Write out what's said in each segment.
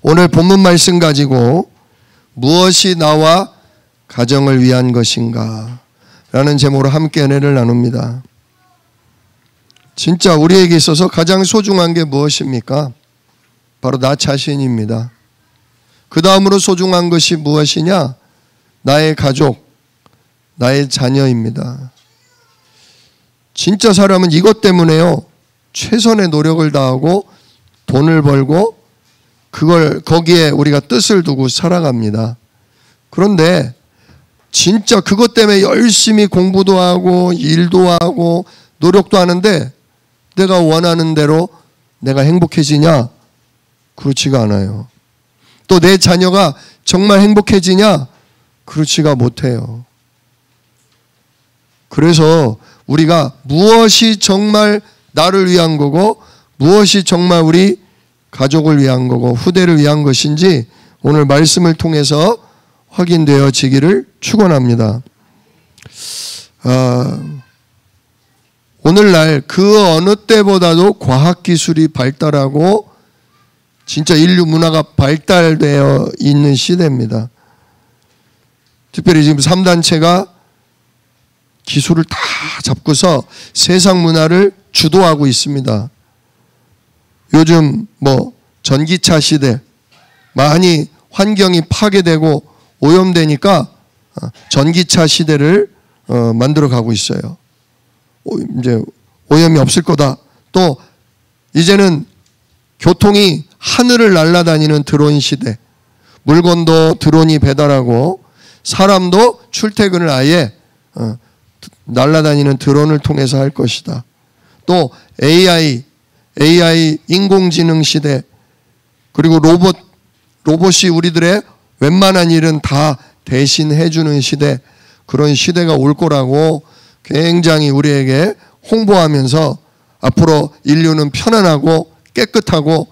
오늘 본문 말씀 가지고 무엇이 나와 가정을 위한 것인가 라는 제목으로 함께 은혜를 나눕니다. 진짜 우리에게 있어서 가장 소중한 게 무엇입니까? 바로 나 자신입니다. 그 다음으로 소중한 것이 무엇이냐? 나의 가족, 나의 자녀입니다. 진짜 사람은 이것 때문에요, 최선의 노력을 다하고 돈을 벌고 거기에 우리가 뜻을 두고 살아갑니다. 그런데 진짜 그것 때문에 열심히 공부도 하고 일도 하고 노력도 하는데 내가 원하는 대로 내가 행복해지냐? 그렇지가 않아요. 또 내 자녀가 정말 행복해지냐? 그렇지가 못해요. 그래서 우리가 무엇이 정말 나를 위한 거고 무엇이 정말 우리 가족을 위한 거고 후대를 위한 것인지 오늘 말씀을 통해서 확인되어지기를 축원합니다. 오늘날 그 어느 때보다도 과학기술이 발달하고 진짜 인류 문화가 발달되어 있는 시대입니다. 특별히 지금 3단체가 기술을 다 잡고서 세상 문화를 주도하고 있습니다. 요즘 전기차 시대, 많이 환경이 파괴되고 오염되니까 전기차 시대를 만들어 가고 있어요. 이제 오염이 없을 거다. 또 이제는 교통이 하늘을 날아다니는 드론 시대, 물건도 드론이 배달하고 사람도 출퇴근을 아예 날아다니는 드론을 통해서 할 것이다. 또 AI 인공지능 시대, 그리고 로봇이 우리들의 웬만한 일은 다 대신해 주는 시대, 그런 시대가 올 거라고 굉장히 우리에게 홍보하면서 앞으로 인류는 편안하고 깨끗하고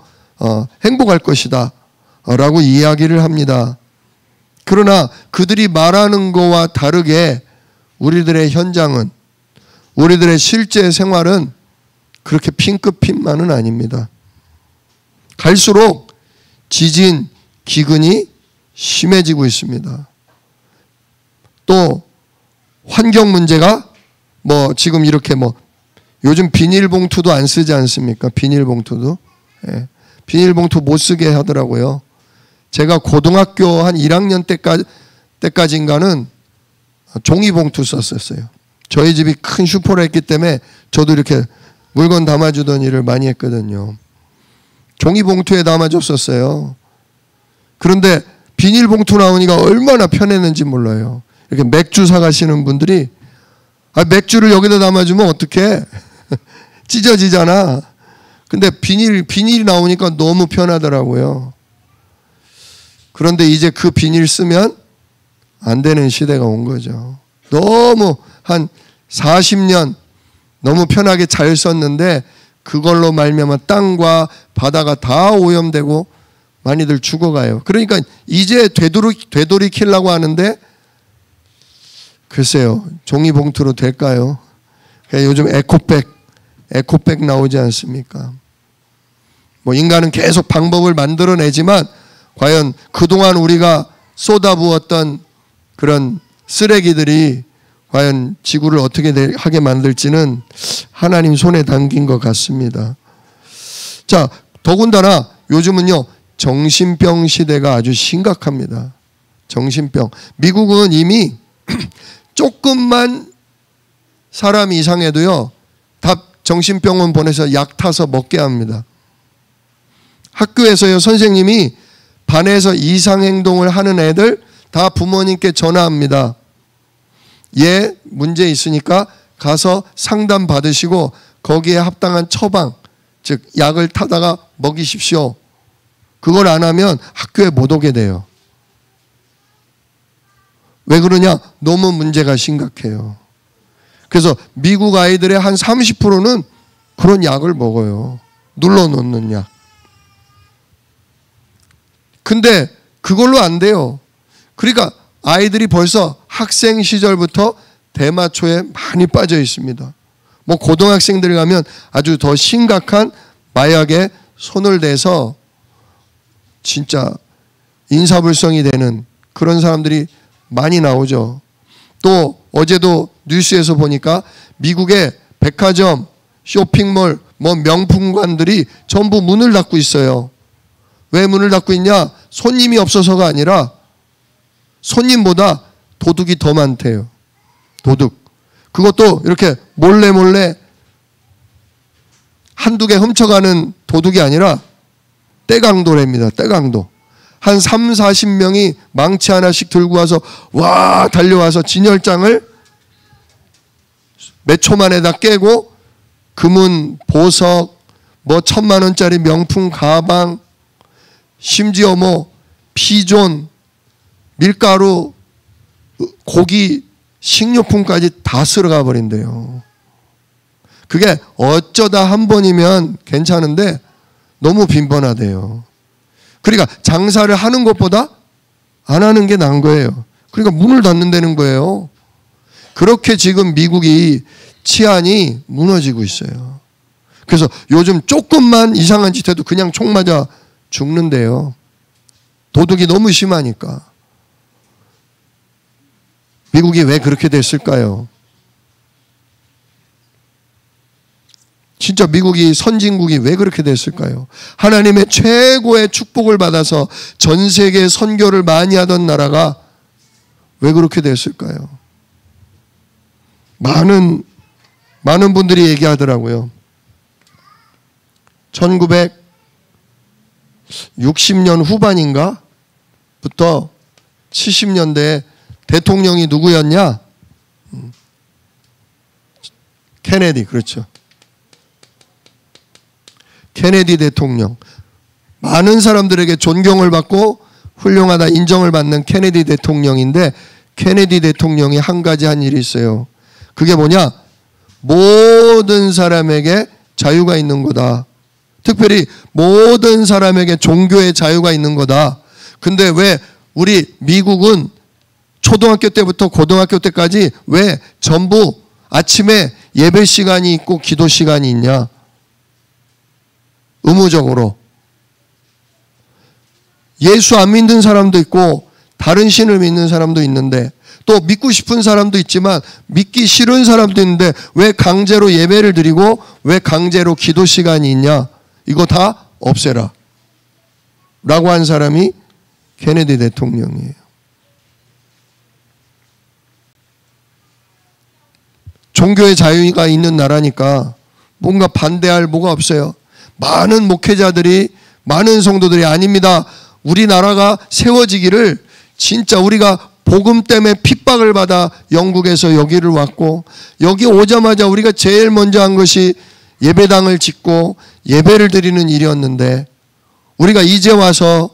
행복할 것이다 라고 이야기를 합니다. 그러나 그들이 말하는 거와 다르게 우리들의 현장은, 우리들의 실제 생활은 그렇게 핑크빛만은 아닙니다. 갈수록 지진, 기근이 심해지고 있습니다. 또 환경 문제가 지금 이렇게 요즘 비닐봉투도 안 쓰지 않습니까? 비닐봉투도. 예. 비닐봉투 못 쓰게 하더라고요. 제가 고등학교 한 1학년 때까지인가는 종이봉투 썼었어요. 저희 집이 큰 슈퍼를 했기 때문에 저도 이렇게 물건 담아주던 일을 많이 했거든요. 종이봉투에 담아줬었어요. 그런데 비닐봉투 나오니까 얼마나 편했는지 몰라요. 이렇게 맥주 사가시는 분들이 맥주를 여기다 담아주면 어떡해? 찢어지잖아. 근데 비닐이 나오니까 너무 편하더라고요. 그런데 이제 그 비닐 쓰면 안 되는 시대가 온 거죠. 너무 한 40년 너무 편하게 잘 썼는데 그걸로 말미암아 땅과 바다가 다 오염되고 많이들 죽어가요. 그러니까 이제 되돌이키려고 하는데 글쎄요, 종이봉투로 될까요? 그러니까 요즘 에코백 나오지 않습니까? 인간은 계속 방법을 만들어내지만 과연 그동안 우리가 쏟아부었던 그런 쓰레기들이 과연 지구를 어떻게 하게 만들지는 하나님 손에 담긴 것 같습니다. 자, 더군다나 요즘은요, 정신병 시대가 아주 심각합니다. 정신병. 미국은 이미 조금만 사람이 이상해도요, 다 정신병원 보내서 약 타서 먹게 합니다. 학교에서요, 선생님이 반에서 이상행동을 하는 애들 다 부모님께 전화합니다. 얘 문제 있으니까 가서 상담 받으시고 거기에 합당한 처방, 즉 약을 타다가 먹이십시오. 그걸 안 하면 학교에 못 오게 돼요. 왜 그러냐? 너무 문제가 심각해요. 그래서 미국 아이들의 한 30%는 그런 약을 먹어요. 눌러놓는 약. 근데 그걸로 안 돼요. 그러니까 아이들이 벌써 학생 시절부터 대마초에 많이 빠져 있습니다. 고등학생들 가면 아주 더 심각한 마약에 손을 대서 진짜 인사불성이 되는 그런 사람들이 많이 나오죠. 또 어제도 뉴스에서 보니까 미국의 백화점, 쇼핑몰, 명품관들이 전부 문을 닫고 있어요. 왜 문을 닫고 있냐? 손님이 없어서가 아니라 손님보다 도둑이 더 많대요. 도둑. 그것도 이렇게 몰래 한두 개 훔쳐가는 도둑이 아니라 떼강도랍니다. 떼강도. 한 3, 40명이 망치 하나씩 들고 와서 달려와서 진열장을 몇 초 만에 다 깨고 금은, 보석, 1,000만 원짜리 명품 가방, 심지어 피존, 밀가루, 고기, 식료품까지 다 쓸어가 버린대요. 그게 어쩌다 한 번이면 괜찮은데 너무 빈번하대요. 그러니까 장사를 하는 것보다 안 하는 게 나은 거예요. 그러니까 문을 닫는다는 거예요. 그렇게 지금 미국이 치안이 무너지고 있어요. 그래서 요즘 조금만 이상한 짓 해도 그냥 총 맞아 죽는데요. 도둑이 너무 심하니까. 미국이 왜 그렇게 됐을까요? 진짜 미국이 선진국이 왜 그렇게 됐을까요? 하나님의 최고의 축복을 받아서 전 세계 선교를 많이 하던 나라가 왜 그렇게 됐을까요? 많은 분들이 얘기하더라고요. 1960년 후반인가? 부터 70년대에 대통령이 누구였냐? 케네디, 그렇죠. 케네디 대통령. 많은 사람들에게 존경을 받고 훌륭하다 인정을 받는 케네디 대통령인데, 케네디 대통령이 한 가지 한 일이 있어요. 그게 뭐냐? 모든 사람에게 자유가 있는 거다. 특별히 모든 사람에게 종교의 자유가 있는 거다. 근데 왜 우리 미국은 초등학교 때부터 고등학교 때까지 왜 전부 아침에 예배 시간이 있고 기도 시간이 있냐? 의무적으로. 예수 안 믿는 사람도 있고 다른 신을 믿는 사람도 있는데 또 믿고 싶은 사람도 있지만 믿기 싫은 사람도 있는데 왜 강제로 예배를 드리고 왜 강제로 기도 시간이 있냐? 이거 다 없애라. 라고 한 사람이 케네디 대통령이에요. 종교의 자유가 있는 나라니까 뭔가 반대할 뭐가 없어요. 많은 목회자들이, 많은 성도들이 아닙니다. 우리나라가 세워지기를 진짜 우리가 복음 때문에 핍박을 받아 영국에서 여기를 왔고, 여기 오자마자 우리가 제일 먼저 한 것이 예배당을 짓고 예배를 드리는 일이었는데, 우리가 이제 와서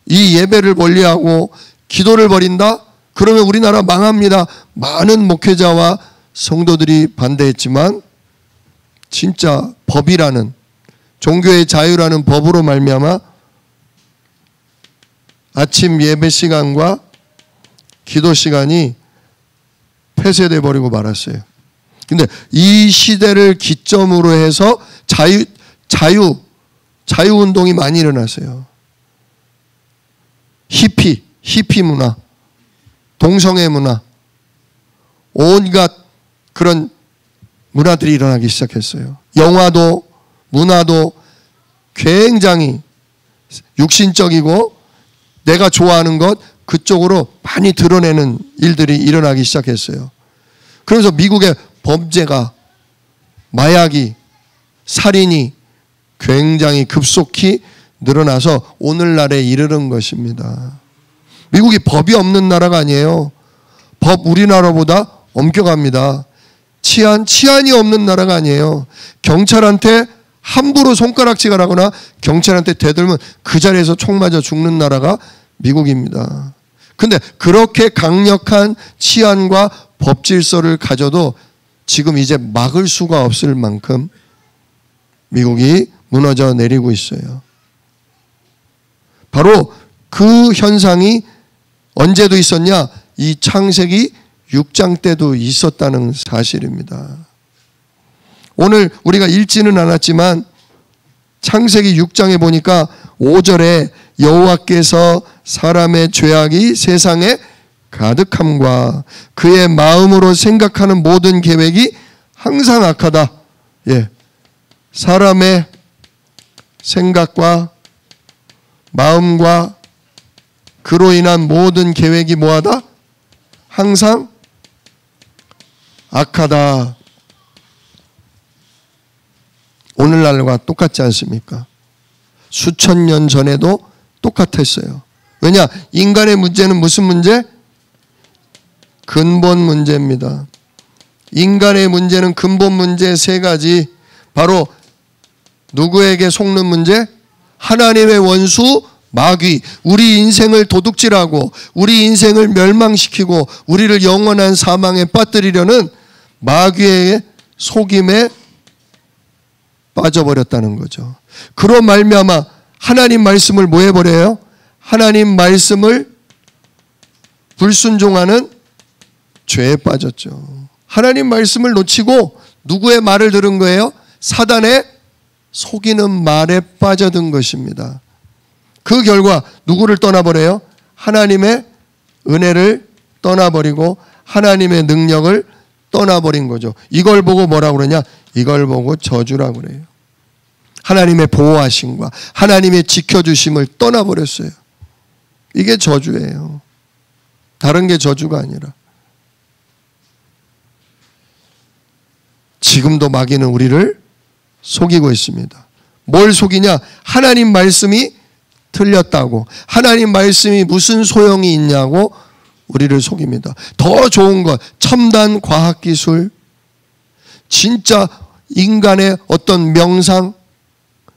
이 예배를 멀리하고 기도를 버린다? 그러면 우리나라 망합니다. 많은 목회자와 성도들이 반대했지만 진짜 법이라는, 종교의 자유라는 법으로 말미암아 아침 예배 시간과 기도 시간이 폐쇄돼 버리고 말았어요. 근데 이 시대를 기점으로 해서 자유 운동이 많이 일어났어요. 히피 문화, 동성애 문화, 온갖 그런 문화들이 일어나기 시작했어요. 영화도 문화도 굉장히 육신적이고 내가 좋아하는 것 그쪽으로 많이 드러내는 일들이 일어나기 시작했어요. 그래서 미국의 범죄가, 마약이, 살인이 굉장히 급속히 늘어나서 오늘날에 이르는 것입니다. 미국이 법이 없는 나라가 아니에요. 법 우리나라보다 엄격합니다. 치안이 없는 나라가 아니에요. 경찰한테 함부로 손가락질을 하거나 경찰한테 대들면 그 자리에서 총 맞아 죽는 나라가 미국입니다. 근데 그렇게 강력한 치안과 법 질서를 가져도 지금 이제 막을 수가 없을 만큼 미국이 무너져 내리고 있어요. 바로 그 현상이 언제도 있었냐? 이 창세기 6장 때도 있었다는 사실입니다. 오늘 우리가 읽지는 않았지만 창세기 6장에 보니까 5절에 여호와께서 사람의 죄악이 세상에 가득함과 그의 마음으로 생각하는 모든 계획이 항상 악하다. 예. 사람의 생각과 마음과 그로 인한 모든 계획이 뭐하다? 항상 악하다. 오늘날과 똑같지 않습니까? 수천 년 전에도 똑같았어요. 왜냐? 인간의 문제는 무슨 문제? 근본 문제입니다. 인간의 문제는 근본 문제 세 가지. 바로 누구에게 속는 문제? 하나님의 원수 마귀. 우리 인생을 도둑질하고 우리 인생을 멸망시키고 우리를 영원한 사망에 빠뜨리려는 마귀의 속임에 빠져버렸다는 거죠. 그로 말미암아 하나님 말씀을 뭐 해버려요? 하나님 말씀을 불순종하는 죄에 빠졌죠. 하나님 말씀을 놓치고 누구의 말을 들은 거예요? 사단의 속이는 말에 빠져든 것입니다. 그 결과 누구를 떠나버려요? 하나님의 은혜를 떠나버리고 하나님의 능력을 떠나버린 거죠. 이걸 보고 뭐라고 그러냐? 이걸 보고 저주라고 그래요. 하나님의 보호하심과 하나님의 지켜주심을 떠나버렸어요. 이게 저주예요. 다른 게 저주가 아니라. 지금도 마귀는 우리를 속이고 있습니다. 뭘 속이냐? 하나님 말씀이 틀렸다고, 하나님 말씀이 무슨 소용이 있냐고 우리를 속입니다. 더 좋은 것, 첨단 과학기술, 진짜 인간의 어떤 명상,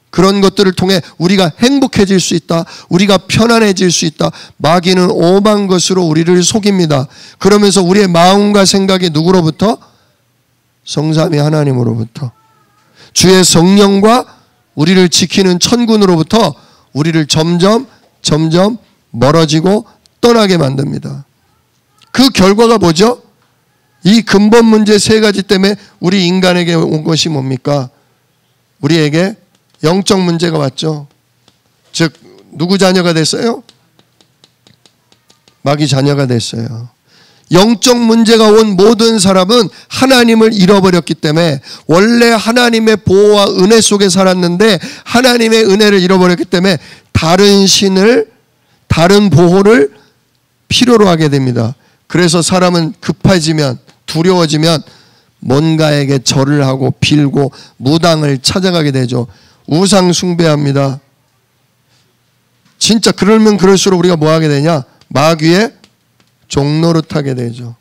그런 것들을 통해 우리가 행복해질 수 있다, 우리가 편안해질 수 있다. 마귀는 오만 것으로 우리를 속입니다. 그러면서 우리의 마음과 생각이 누구로부터? 성삼위 하나님으로부터, 주의 성령과 우리를 지키는 천군으로부터 우리를 점점 멀어지고 떠나게 만듭니다. 그 결과가 뭐죠? 이 근본 문제 세 가지 때문에 우리 인간에게 온 것이 뭡니까? 우리에게 영적 문제가 왔죠. 즉 누구 자녀가 됐어요? 마귀 자녀가 됐어요. 영적 문제가 온 모든 사람은 하나님을 잃어버렸기 때문에, 원래 하나님의 보호와 은혜 속에 살았는데 하나님의 은혜를 잃어버렸기 때문에 다른 신을, 다른 보호를 필요로 하게 됩니다. 그래서 사람은 급해지면, 두려워지면 뭔가에게 절을 하고 빌고 무당을 찾아가게 되죠. 우상 숭배합니다. 진짜 그러면 그럴수록 우리가 뭐 하게 되냐? 마귀의 종노릇하게 되죠.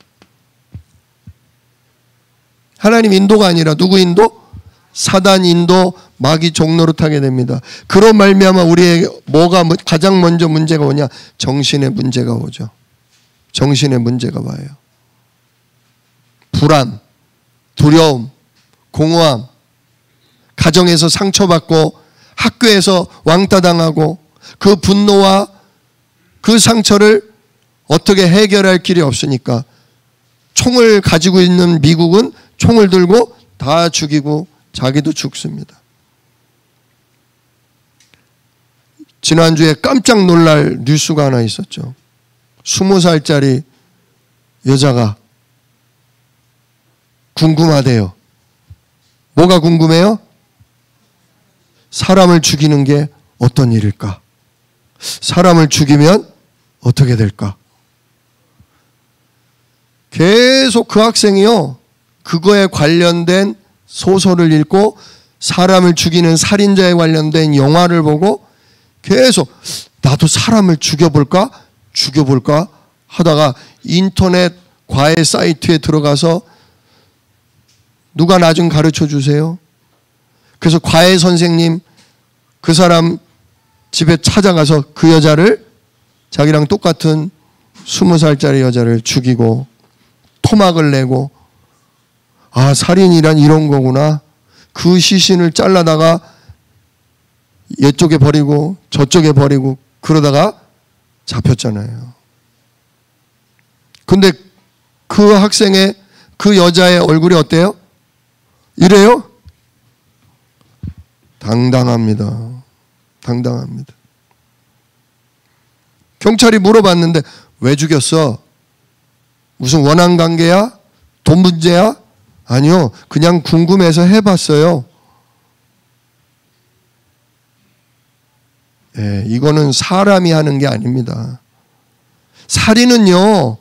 하나님 인도가 아니라 누구 인도? 사단 인도, 마귀 종노릇하게 됩니다. 그로 말미암아 우리에게 뭐가 가장 먼저 문제가 오냐? 정신의 문제가 오죠. 정신의 문제가 와요. 불안, 두려움, 공허함, 가정에서 상처받고 학교에서 왕따당하고 그 분노와 그 상처를 어떻게 해결할 길이 없으니까 총을 가지고 있는 미국은 총을 들고 다 죽이고 자기도 죽습니다. 지난주에 깜짝 놀랄 뉴스가 하나 있었죠. 20살짜리 여자가 궁금하대요. 뭐가 궁금해요? 사람을 죽이는 게 어떤 일일까? 사람을 죽이면 어떻게 될까? 계속 그 학생이요, 그거에 관련된 소설을 읽고 사람을 죽이는 살인자에 관련된 영화를 보고 계속 나도 사람을 죽여볼까 하다가 인터넷 과외 사이트에 들어가서 누가 나 좀 가르쳐 주세요. 그래서 과외 선생님 그 사람 집에 찾아가서 그 여자를, 자기랑 똑같은 20살짜리 여자를 죽이고 토막을 내고, 아, 살인이란 이런 거구나. 그 시신을 잘라다가 이쪽에 버리고 저쪽에 버리고 그러다가 잡혔잖아요. 근데 그 학생의, 그 여자의 얼굴이 어때요? 이래요? 당당합니다. 당당합니다. 경찰이 물어봤는데 왜 죽였어? 무슨 원한 관계야? 돈 문제야? 아니요. 그냥 궁금해서 해봤어요. 예, 이거는 사람이 하는 게 아닙니다. 살인은요,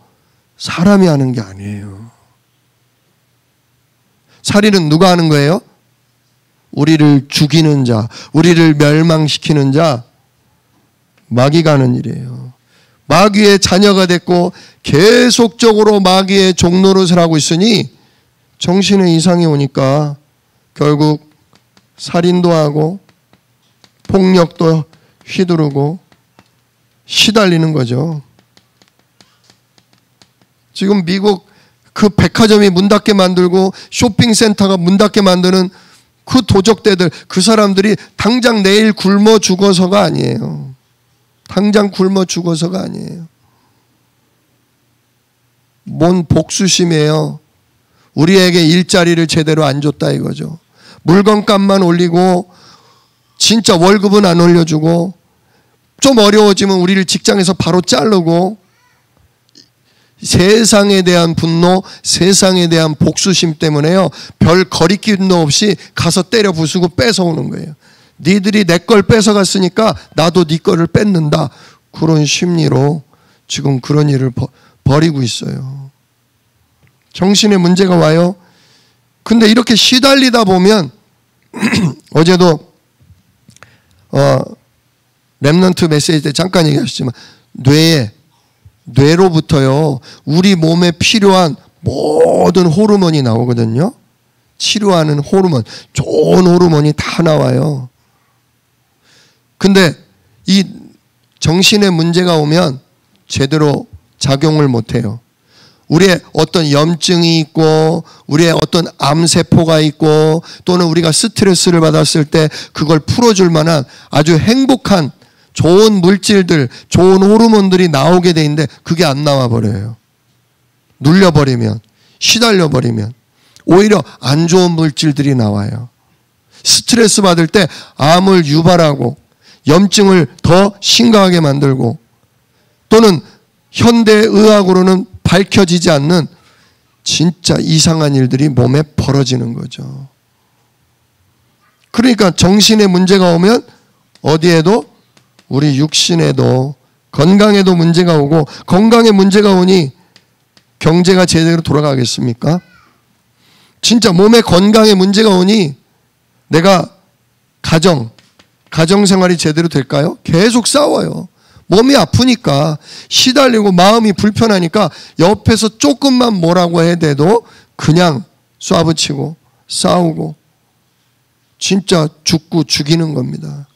사람이 하는 게 아니에요. 살인은 누가 하는 거예요? 우리를 죽이는 자, 우리를 멸망시키는 자, 마귀가 하는 일이에요. 마귀의 자녀가 됐고 계속적으로 마귀의 종노릇을 하고 있으니 정신에 이상이 오니까 결국 살인도 하고 폭력도 휘두르고 시달리는 거죠. 지금 미국 그 백화점이 문 닫게 만들고 쇼핑센터가 문 닫게 만드는 그 도적대들, 그 사람들이 당장 내일 굶어 죽어서가 아니에요. 당장 굶어 죽어서가 아니에요. 뭔 복수심이에요. 우리에게 일자리를 제대로 안 줬다 이거죠. 물건값만 올리고 진짜 월급은 안 올려주고 좀 어려워지면 우리를 직장에서 바로 자르고 세상에 대한 분노, 세상에 대한 복수심 때문에요. 별 거리낌도 없이 가서 때려 부수고 뺏어오는 거예요. 니들이 내 걸 뺏어갔으니까 나도 네 거를 뺏는다. 그런 심리로 지금 그런 일을 벌이고 있어요. 정신에 문제가 와요. 근데 이렇게 시달리다 보면 어제도 렘넌트 메시지 때 잠깐 얘기하셨지만 뇌로부터요 우리 몸에 필요한 모든 호르몬이 나오거든요. 치료하는 호르몬, 좋은 호르몬이 다 나와요. 근데 이 정신에 문제가 오면 제대로 작용을 못해요. 우리의 어떤 염증이 있고 우리의 어떤 암세포가 있고 또는 우리가 스트레스를 받았을 때 그걸 풀어줄 만한 아주 행복한 좋은 물질들, 좋은 호르몬들이 나오게 돼 있는데 그게 안 나와 버려요. 눌려버리면, 시달려버리면 오히려 안 좋은 물질들이 나와요. 스트레스 받을 때 암을 유발하고 염증을 더 심각하게 만들고 또는 현대의학으로는 밝혀지지 않는 진짜 이상한 일들이 몸에 벌어지는 거죠. 그러니까 정신에 문제가 오면 어디에도 우리 육신에도 건강에도 문제가 오고 건강에 문제가 오니 경제가 제대로 돌아가겠습니까? 진짜 몸에 건강에 문제가 오니 내가 가정생활이 제대로 될까요? 계속 싸워요. 몸이 아프니까 시달리고 마음이 불편하니까 옆에서 조금만 뭐라고 해대도 그냥 쏴붙이고 싸우고 진짜 죽고 죽이는 겁니다.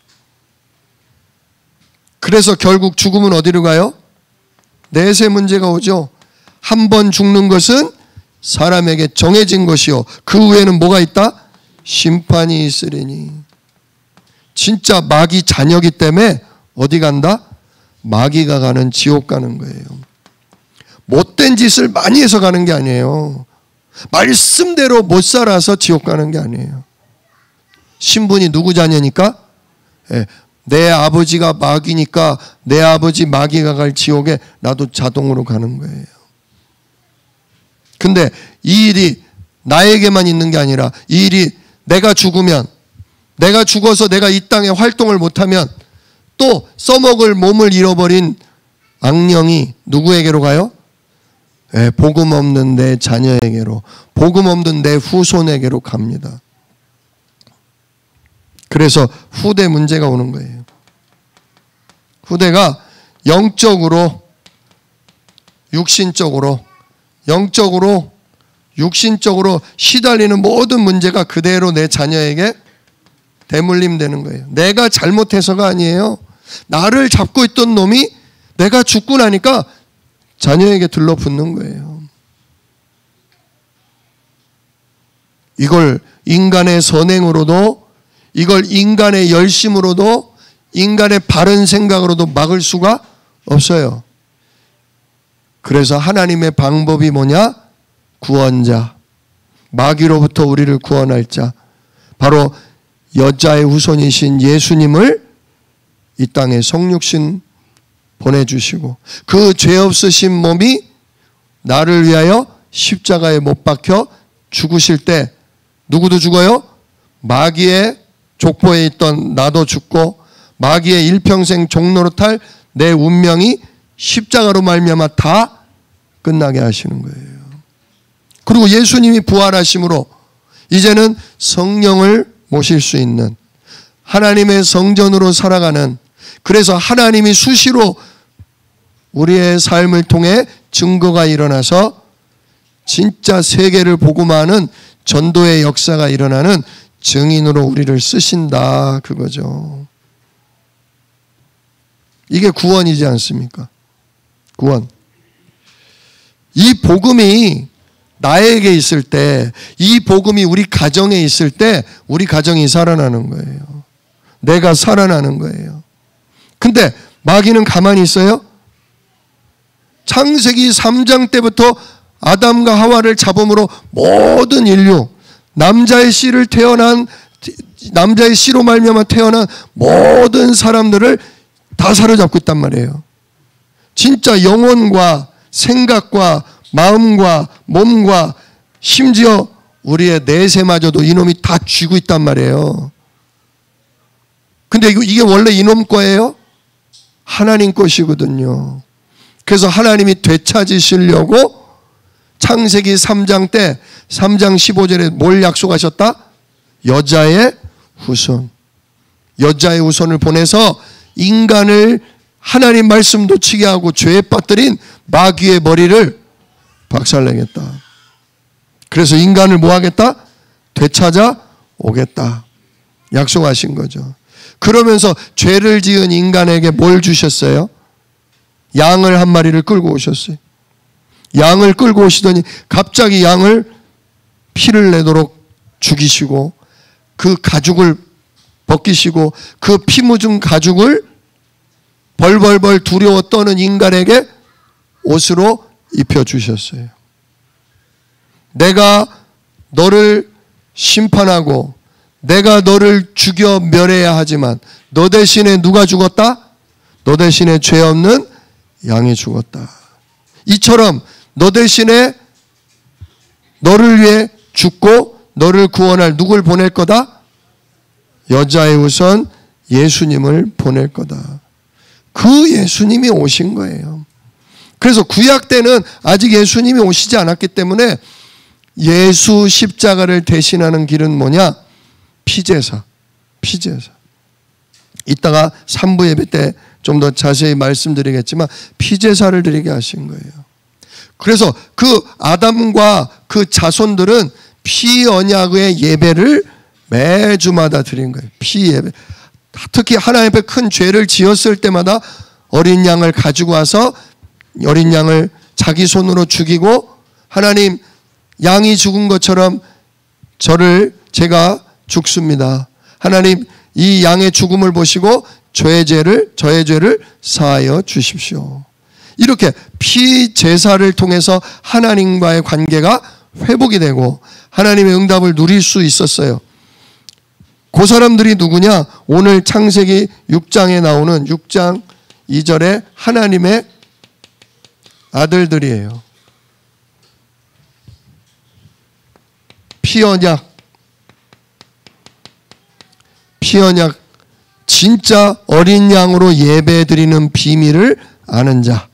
그래서 결국 죽음은 어디로 가요? 내세 문제가 오죠. 한 번 죽는 것은 사람에게 정해진 것이요 그 후에는 뭐가 있다? 심판이 있으리니. 진짜 마귀 자녀기 때문에 어디 간다? 마귀가 가는 지옥 가는 거예요. 못된 짓을 많이 해서 가는 게 아니에요. 말씀대로 못 살아서 지옥 가는 게 아니에요. 신분이 누구 자녀니까? 내 아버지가 마귀니까 내 아버지 마귀가 갈 지옥에 나도 자동으로 가는 거예요. 근데 이 일이 나에게만 있는 게 아니라 이 일이 내가 죽으면 내가 죽어서 내가 이 땅에 활동을 못하면 또 써먹을 몸을 잃어버린 악령이 누구에게로 가요? 복음 없는 내 자녀에게로, 복음 없는 내 후손에게로 갑니다. 그래서 후대 문제가 오는 거예요. 후대가 영적으로, 육신적으로 시달리는 모든 문제가 그대로 내 자녀에게 대물림되는 거예요. 내가 잘못해서가 아니에요. 나를 잡고 있던 놈이 내가 죽고 나니까 자녀에게 들러붙는 거예요. 이걸 인간의 선행으로도, 이걸 인간의 열심으로도, 인간의 바른 생각으로도 막을 수가 없어요. 그래서 하나님의 방법이 뭐냐? 구원자, 마귀로부터 우리를 구원할 자, 바로 여자의 후손이신 예수님을 이 땅에 성육신 보내주시고 그 죄 없으신 몸이 나를 위하여 십자가에 못 박혀 죽으실 때 누구도 죽어요? 마귀의 족보에 있던 나도 죽고 마귀의 일평생 종노릇할 내 운명이 십자가로 말미암아 다 끝나게 하시는 거예요. 그리고 예수님이 부활하심으로 이제는 성령을 모실 수 있는 하나님의 성전으로 살아가는, 그래서 하나님이 수시로 우리의 삶을 통해 증거가 일어나서 진짜 세계를 복음화하는 전도의 역사가 일어나는 증인으로 우리를 쓰신다, 그거죠. 이게 구원이지 않습니까? 구원. 이 복음이 나에게 있을 때, 이 복음이 우리 가정에 있을 때 우리 가정이 살아나는 거예요. 내가 살아나는 거예요. 근데 마귀는 가만히 있어요? 창세기 3장 때부터 아담과 하와를 잡음으로 모든 인류, 남자의 씨로 말미암아 태어난 모든 사람들을 다 사로잡고 있단 말이에요. 진짜 영혼과 생각과 마음과 몸과 심지어 우리의 내세마저도 이놈이 다 쥐고 있단 말이에요. 근데 이게 원래 이놈 거예요? 하나님 것이거든요. 그래서 하나님이 되찾으시려고 창세기 3장 때 3장 15절에 뭘 약속하셨다? 여자의 후손. 여자의 후손을 보내서 인간을 하나님 말씀 놓치게 하고 죄에 빠뜨린 마귀의 머리를 박살내겠다. 그래서 인간을 뭐 하겠다? 되찾아 오겠다. 약속하신 거죠. 그러면서 죄를 지은 인간에게 뭘 주셨어요? 양을 한 마리를 끌고 오셨어요. 양을 끌고 오시더니 갑자기 양을 피를 내도록 죽이시고 그 가죽을 벗기시고 그 피 묻은 가죽을 벌벌벌 두려워 떠는 인간에게 옷으로 입혀주셨어요. 내가 너를 심판하고 내가 너를 죽여 멸해야 하지만 너 대신에 누가 죽었다? 너 대신에 죄 없는 양이 죽었다. 이처럼 너 대신에 너를 위해 죽고 너를 구원할 누굴 보낼 거다? 여자의 후손 예수님을 보낼 거다. 그 예수님이 오신 거예요. 그래서 구약 때는 아직 예수님이 오시지 않았기 때문에 예수 십자가를 대신하는 길은 뭐냐? 피제사. 피제사. 이따가 3부 예배 때 좀 더 자세히 말씀드리겠지만 피제사를 드리게 하신 거예요. 그래서 그 아담과 그 자손들은 피 언약의 예배를 매주마다 드린 거예요. 피 예배. 특히 하나님 앞에 큰 죄를 지었을 때마다 어린 양을 가지고 와서 어린 양을 자기 손으로 죽이고 하나님 양이 죽은 것처럼 제가 죽습니다. 하나님 이 양의 죽음을 보시고 저의 죄를 사하여 주십시오. 이렇게 피제사를 통해서 하나님과의 관계가 회복이 되고 하나님의 응답을 누릴 수 있었어요. 그 사람들이 누구냐? 오늘 창세기 6장에 나오는 6장 2절에 하나님의 아들들이에요. 피언약 진짜 어린 양으로 예배드리는 비밀을 아는 자,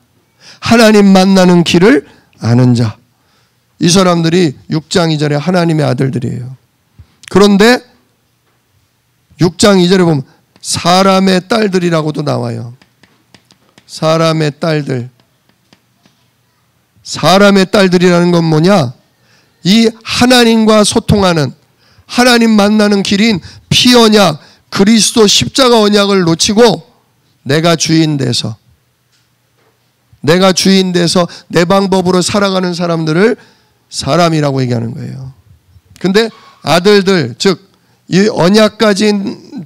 하나님 만나는 길을 아는 자, 이 사람들이 6장 2절에 하나님의 아들들이에요. 그런데 6장 2절에 보면 사람의 딸들이라고도 나와요. 사람의 딸들. 사람의 딸들이라는 건 뭐냐? 이 하나님과 소통하는, 하나님 만나는 길인 피언약, 그리스도 십자가 언약을 놓치고 내가 주인 돼서 내 방법으로 살아가는 사람들을 사람이라고 얘기하는 거예요. 근데 아들들, 즉 이 언약 가진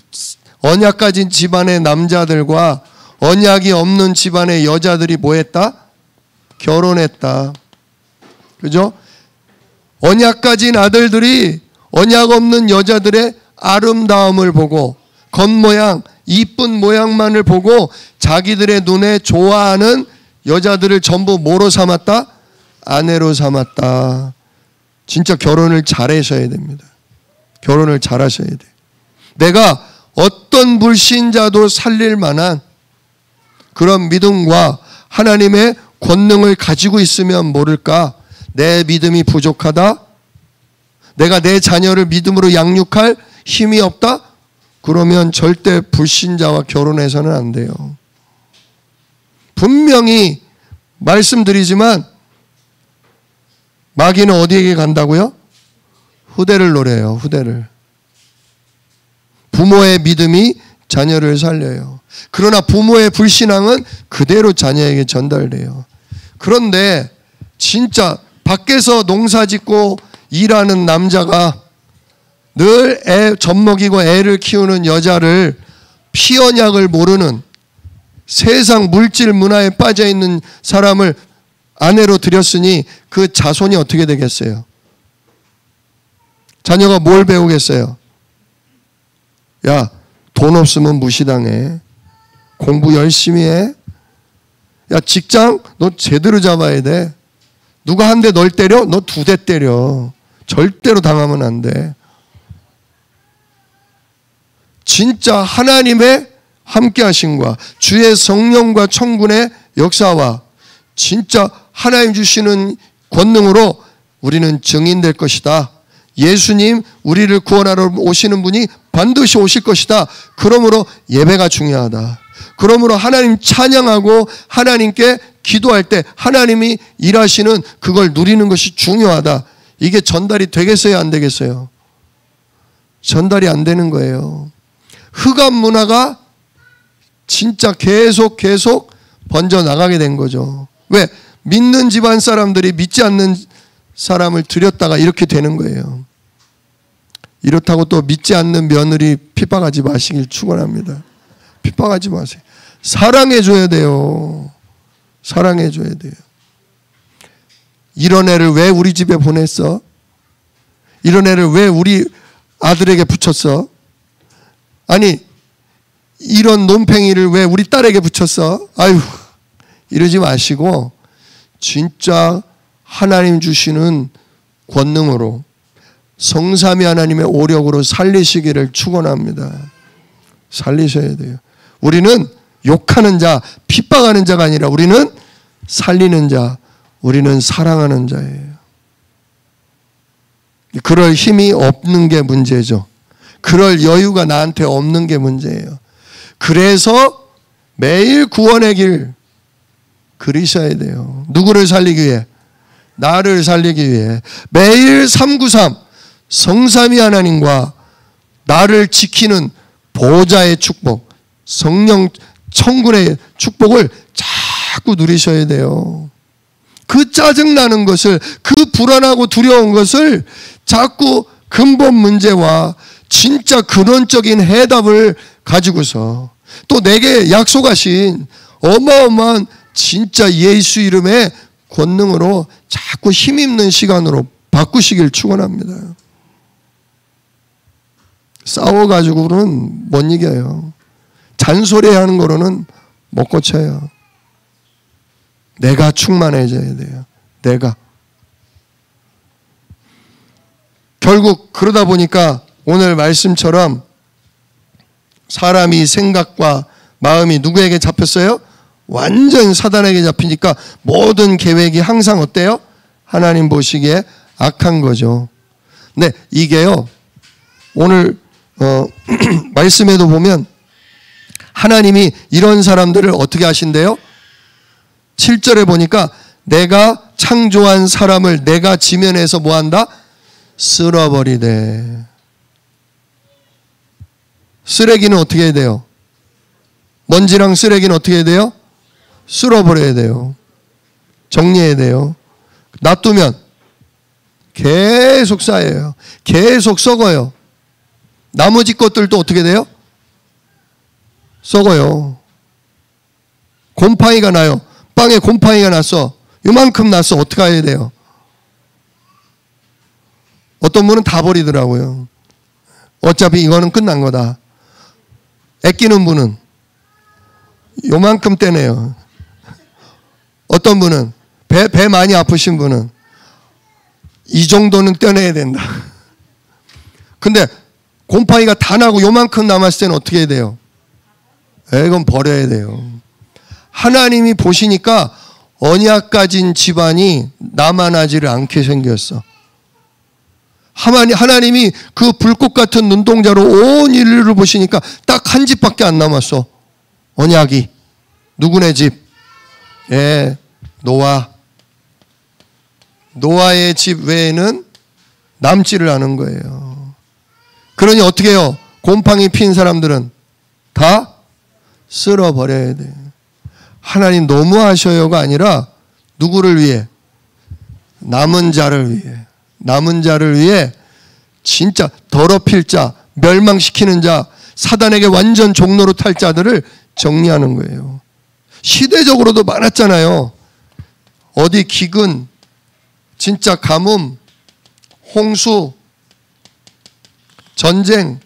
집안의 남자들과 언약이 없는 집안의 여자들이 뭐 했다? 결혼했다. 그죠? 언약 가진 아들들이 언약 없는 여자들의 아름다움을 보고 겉모양, 이쁜 모양만을 보고 자기들의 눈에 좋아하는 여자들을 전부 뭐로 삼았다? 아내로 삼았다. 진짜 결혼을 잘하셔야 됩니다. 결혼을 잘하셔야 돼요. 내가 어떤 불신자도 살릴 만한 그런 믿음과 하나님의 권능을 가지고 있으면 모를까? 내 믿음이 부족하다? 내가 내 자녀를 믿음으로 양육할 힘이 없다? 그러면 절대 불신자와 결혼해서는 안 돼요. 분명히 말씀드리지만 마귀는 어디에 간다고요? 후대를 노려요. 후대를. 부모의 믿음이 자녀를 살려요. 그러나 부모의 불신앙은 그대로 자녀에게 전달돼요. 그런데 진짜 밖에서 농사짓고 일하는 남자가 늘 젖먹이고 애를 키우는 여자를 피언약을 모르는 세상 물질 문화에 빠져있는 사람을 아내로 들였으니 그 자손이 어떻게 되겠어요? 자녀가 뭘 배우겠어요? 야, 돈 없으면 무시당해. 공부 열심히 해. 야, 직장 너 제대로 잡아야 돼. 누가 한 대 널 때려? 너 2대 때려. 절대로 당하면 안 돼. 진짜 하나님의 함께 하심과 주의 성령과 천군의 역사와 진짜 하나님 주시는 권능으로 우리는 증인될 것이다. 예수님 우리를 구원하러 오시는 분이 반드시 오실 것이다. 그러므로 예배가 중요하다. 그러므로 하나님 찬양하고 하나님께 기도할 때 하나님이 일하시는 그걸 누리는 것이 중요하다. 이게 전달이 되겠어요? 안 되겠어요? 전달이 안 되는 거예요. 흑암 문화가 진짜 계속 번져나가게 된 거죠. 왜? 믿는 집안 사람들이 믿지 않는 사람을 들였다가 이렇게 되는 거예요. 이렇다고 또 믿지 않는 며느리 핍박하지 마시길 축원합니다. 핍박하지 마세요. 사랑해줘야 돼요. 사랑해줘야 돼요. 이런 애를 왜 우리 집에 보냈어? 이런 애를 왜 우리 아들에게 붙였어? 아니 이런 논팽이를 왜 우리 딸에게 붙였어? 아유, 이러지 마시고 진짜 하나님 주시는 권능으로 성삼위 하나님의 오력으로 살리시기를 축원합니다. 살리셔야 돼요. 우리는 욕하는 자, 핍박하는 자가 아니라 우리는 살리는 자, 우리는 사랑하는 자예요. 그럴 힘이 없는 게 문제죠. 그럴 여유가 나한테 없는 게 문제예요. 그래서 매일 구원의 길 그리셔야 돼요. 누구를 살리기 위해? 나를 살리기 위해. 매일 393 성삼위 하나님과 나를 지키는 보좌의 축복, 성령 천군의 축복을 자꾸 누리셔야 돼요. 그 짜증나는 것을, 그 불안하고 두려운 것을 자꾸 근본 문제와 진짜 근원적인 해답을 가지고서 또 내게 약속하신 어마어마한 진짜 예수 이름의 권능으로 자꾸 힘입는 시간으로 바꾸시길 축원합니다. 싸워가지고는 못 이겨요. 잔소리하는 거로는 못 고쳐요. 내가 충만해져야 돼요. 내가. 결국 그러다 보니까 오늘 말씀처럼 사람이 생각과 마음이 누구에게 잡혔어요? 완전 사단에게 잡히니까 모든 계획이 항상 어때요? 하나님 보시기에 악한 거죠. 네, 이게요. 오늘 말씀에도 보면 하나님이 이런 사람들을 어떻게 하신대요? 7절에 보니까 내가 창조한 사람을 내가 지면에서 뭐한다? 쓸어버리되. 쓰레기는 어떻게 해야 돼요? 먼지랑 쓰레기는 어떻게 해야 돼요? 쓸어버려야 돼요. 정리해야 돼요. 놔두면 계속 쌓여요. 계속 썩어요. 나머지 것들도 어떻게 돼요? 썩어요. 곰팡이가 나요. 빵에 곰팡이가 났어. 이만큼 났어. 어떻게 해야 돼요? 어떤 분은 다 버리더라고요. 어차피 이거는 끝난 거다. 아끼는 분은 요만큼 떼네요. 어떤 분은 배 많이 아프신 분은 이 정도는 떼내야 된다. 근데 곰팡이가 다 나고 요만큼 남았을 때는 어떻게 해야 돼요? 이건 버려야 돼요. 하나님이 보시니까 언약 가진 집안이 나만하지를 않게 생겼어. 하나님이 그 불꽃 같은 눈동자로 온 인류를 보시니까 딱 한 집밖에 안 남았어. 언약이. 누구네 집? 노아의 집 외에는 남지를 않은 거예요. 그러니 어떻게 해요? 곰팡이 핀 사람들은 다 쓸어버려야 돼요. 하나님 너무하셔요가 아니라 누구를 위해? 남은 자를 위해. 남은 자를 위해 진짜 더럽힐 자, 멸망시키는 자, 사단에게 완전 종로로 탈 자들을 정리하는 거예요. 시대적으로도 많았잖아요. 어디 기근, 진짜 가뭄, 홍수, 전쟁,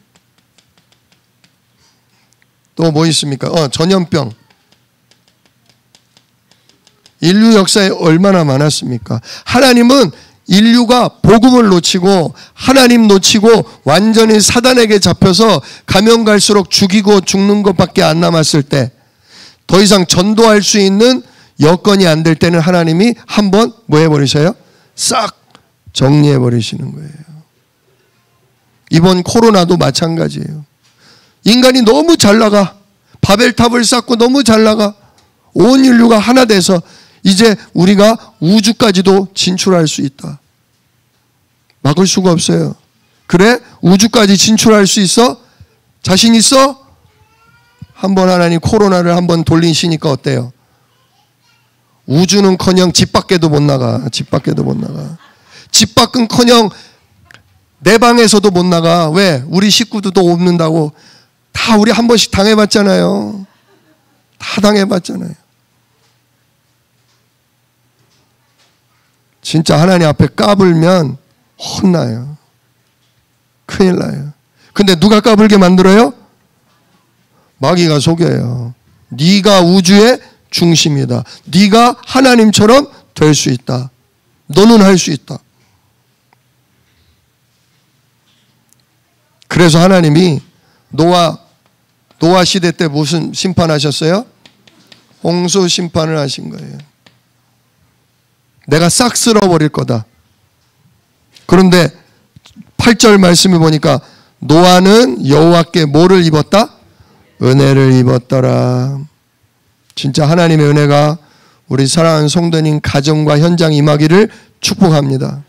또 뭐 있습니까? 전염병. 인류 역사에 얼마나 많았습니까? 하나님은 인류가 복음을 놓치고 하나님 놓치고 완전히 사단에게 잡혀서 가면 갈수록 죽이고 죽는 것밖에 안 남았을 때, 더 이상 전도할 수 있는 여건이 안 될 때는 하나님이 한번 뭐 해버리셔요? 싹 정리해버리시는 거예요. 이번 코로나도 마찬가지예요. 인간이 너무 잘 나가. 바벨탑을 쌓고 너무 잘 나가. 온 인류가 하나 돼서 이제 우리가 우주까지도 진출할 수 있다. 막을 수가 없어요. 그래? 우주까지 진출할 수 있어? 자신 있어? 한번 하나님 코로나를 한번 돌리시니까 어때요? 우주는커녕 집 밖에도 못 나가. 집 밖에도 못 나가. 집 밖은커녕 내 방에서도 못 나가. 왜? 우리 식구들도 없는다고. 다 우리 한 번씩 당해봤잖아요. 다 당해봤잖아요. 진짜 하나님 앞에 까불면 혼나요. 큰일 나요. 근데 누가 까불게 만들어요? 마귀가 속여요. 네가 우주의 중심이다. 네가 하나님처럼 될 수 있다. 너는 할 수 있다. 그래서 하나님이 노아 시대 때 무슨 심판하셨어요? 홍수 심판을 하신 거예요. 내가 싹 쓸어버릴 거다. 그런데 8절 말씀을 보니까 노아는 여호와께 뭐를 입었다? 은혜를 입었더라. 진짜 하나님의 은혜가 우리 사랑하는 성도님 가정과 현장 임하기를 축복합니다.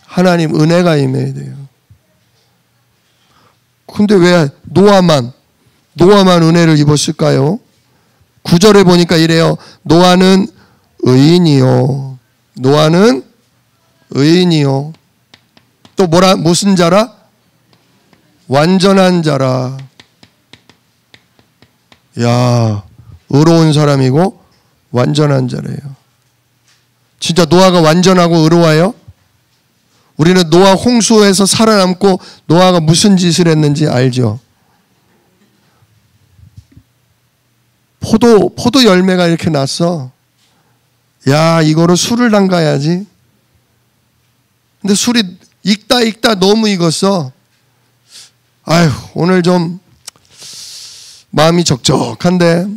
하나님 은혜가 임해야 돼요. 근데 왜 노아만 은혜를 입었을까요? 9절에 보니까 이래요. 노아는 의인이요. 노아는 의인이요. 또 무슨 자라? 완전한 자라. 야, 의로운 사람이고 완전한 자래요. 진짜 노아가 완전하고 의로워요? 우리는 노아 홍수에서 살아남고 노아가 무슨 짓을 했는지 알죠? 포도 열매가 이렇게 났어. 야, 이거로 술을 담가야지. 근데 술이 익다 너무 익었어. 아휴, 오늘 좀 마음이 적적한데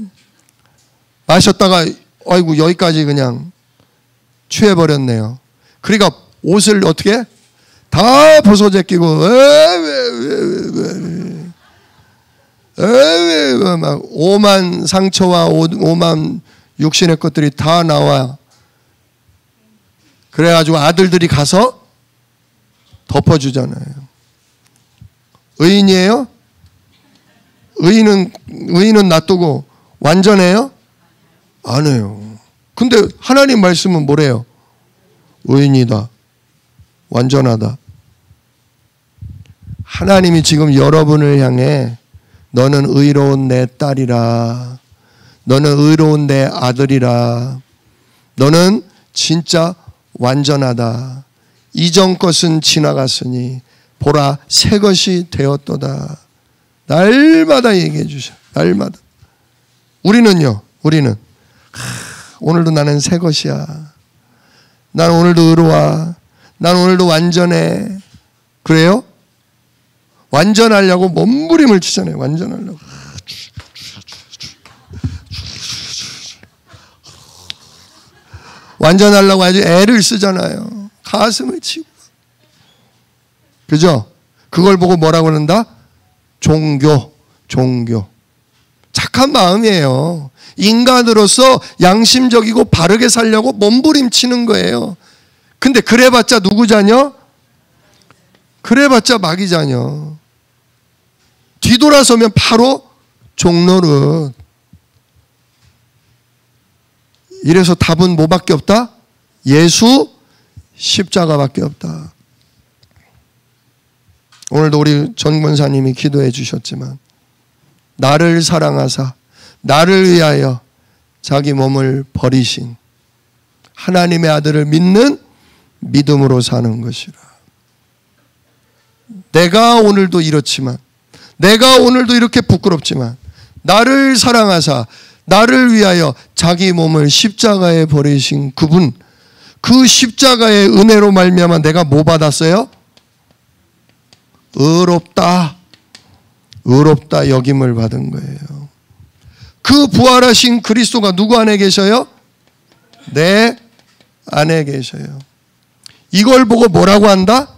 마셨다가 아이고 여기까지 그냥 취해버렸네요. 그러니까 옷을 어떻게 다 벗어 제끼고 막 오만 상처와 오만 육신의 것들이 다 나와. 그래가지고 아들들이 가서 덮어주잖아요. 의인이에요? 의인은 놔두고 완전해요? 안 해요. 근데 하나님 말씀은 뭐래요? 의인이다. 완전하다. 하나님이 지금 여러분을 향해 너는 의로운 내 딸이라. 너는 의로운 내 아들이라. 너는 진짜 완전하다. 이전 것은 지나갔으니 보라 새 것이 되었도다. 날마다 얘기해 주셔. 날마다. 우리는요. 우리는 오늘도 나는 새 것이야. 난 오늘도 의로워. 난 오늘도 완전해. 그래요? 완전하려고 몸부림을 치잖아요. 완전하려고. 완전하려고 아주 애를 쓰잖아요. 가슴을 치고. 그죠? 그걸 보고 뭐라고 그런다? 종교. 착한 마음이에요. 인간으로서 양심적이고 바르게 살려고 몸부림치는 거예요. 근데 그래봤자 누구 자녀? 그래봤자 마귀 자녀. 뒤돌아서면 바로 종노릇. 이래서 답은 뭐밖에 없다? 예수 십자가밖에 없다. 오늘도 우리 전 권사님이 기도해 주셨지만 나를 사랑하사 나를 위하여 자기 몸을 버리신 하나님의 아들을 믿는 믿음으로 사는 것이라. 내가 오늘도 이렇지만, 내가 오늘도 이렇게 부끄럽지만 나를 사랑하사 나를 위하여 자기 몸을 십자가에 버리신 그분, 그 십자가의 은혜로 말미암아 내가 뭐 받았어요? 의롭다 여김을 받은 거예요. 그 부활하신 그리스도가 누구 안에 계셔요? 내 안에 계셔요. 이걸 보고 뭐라고 한다?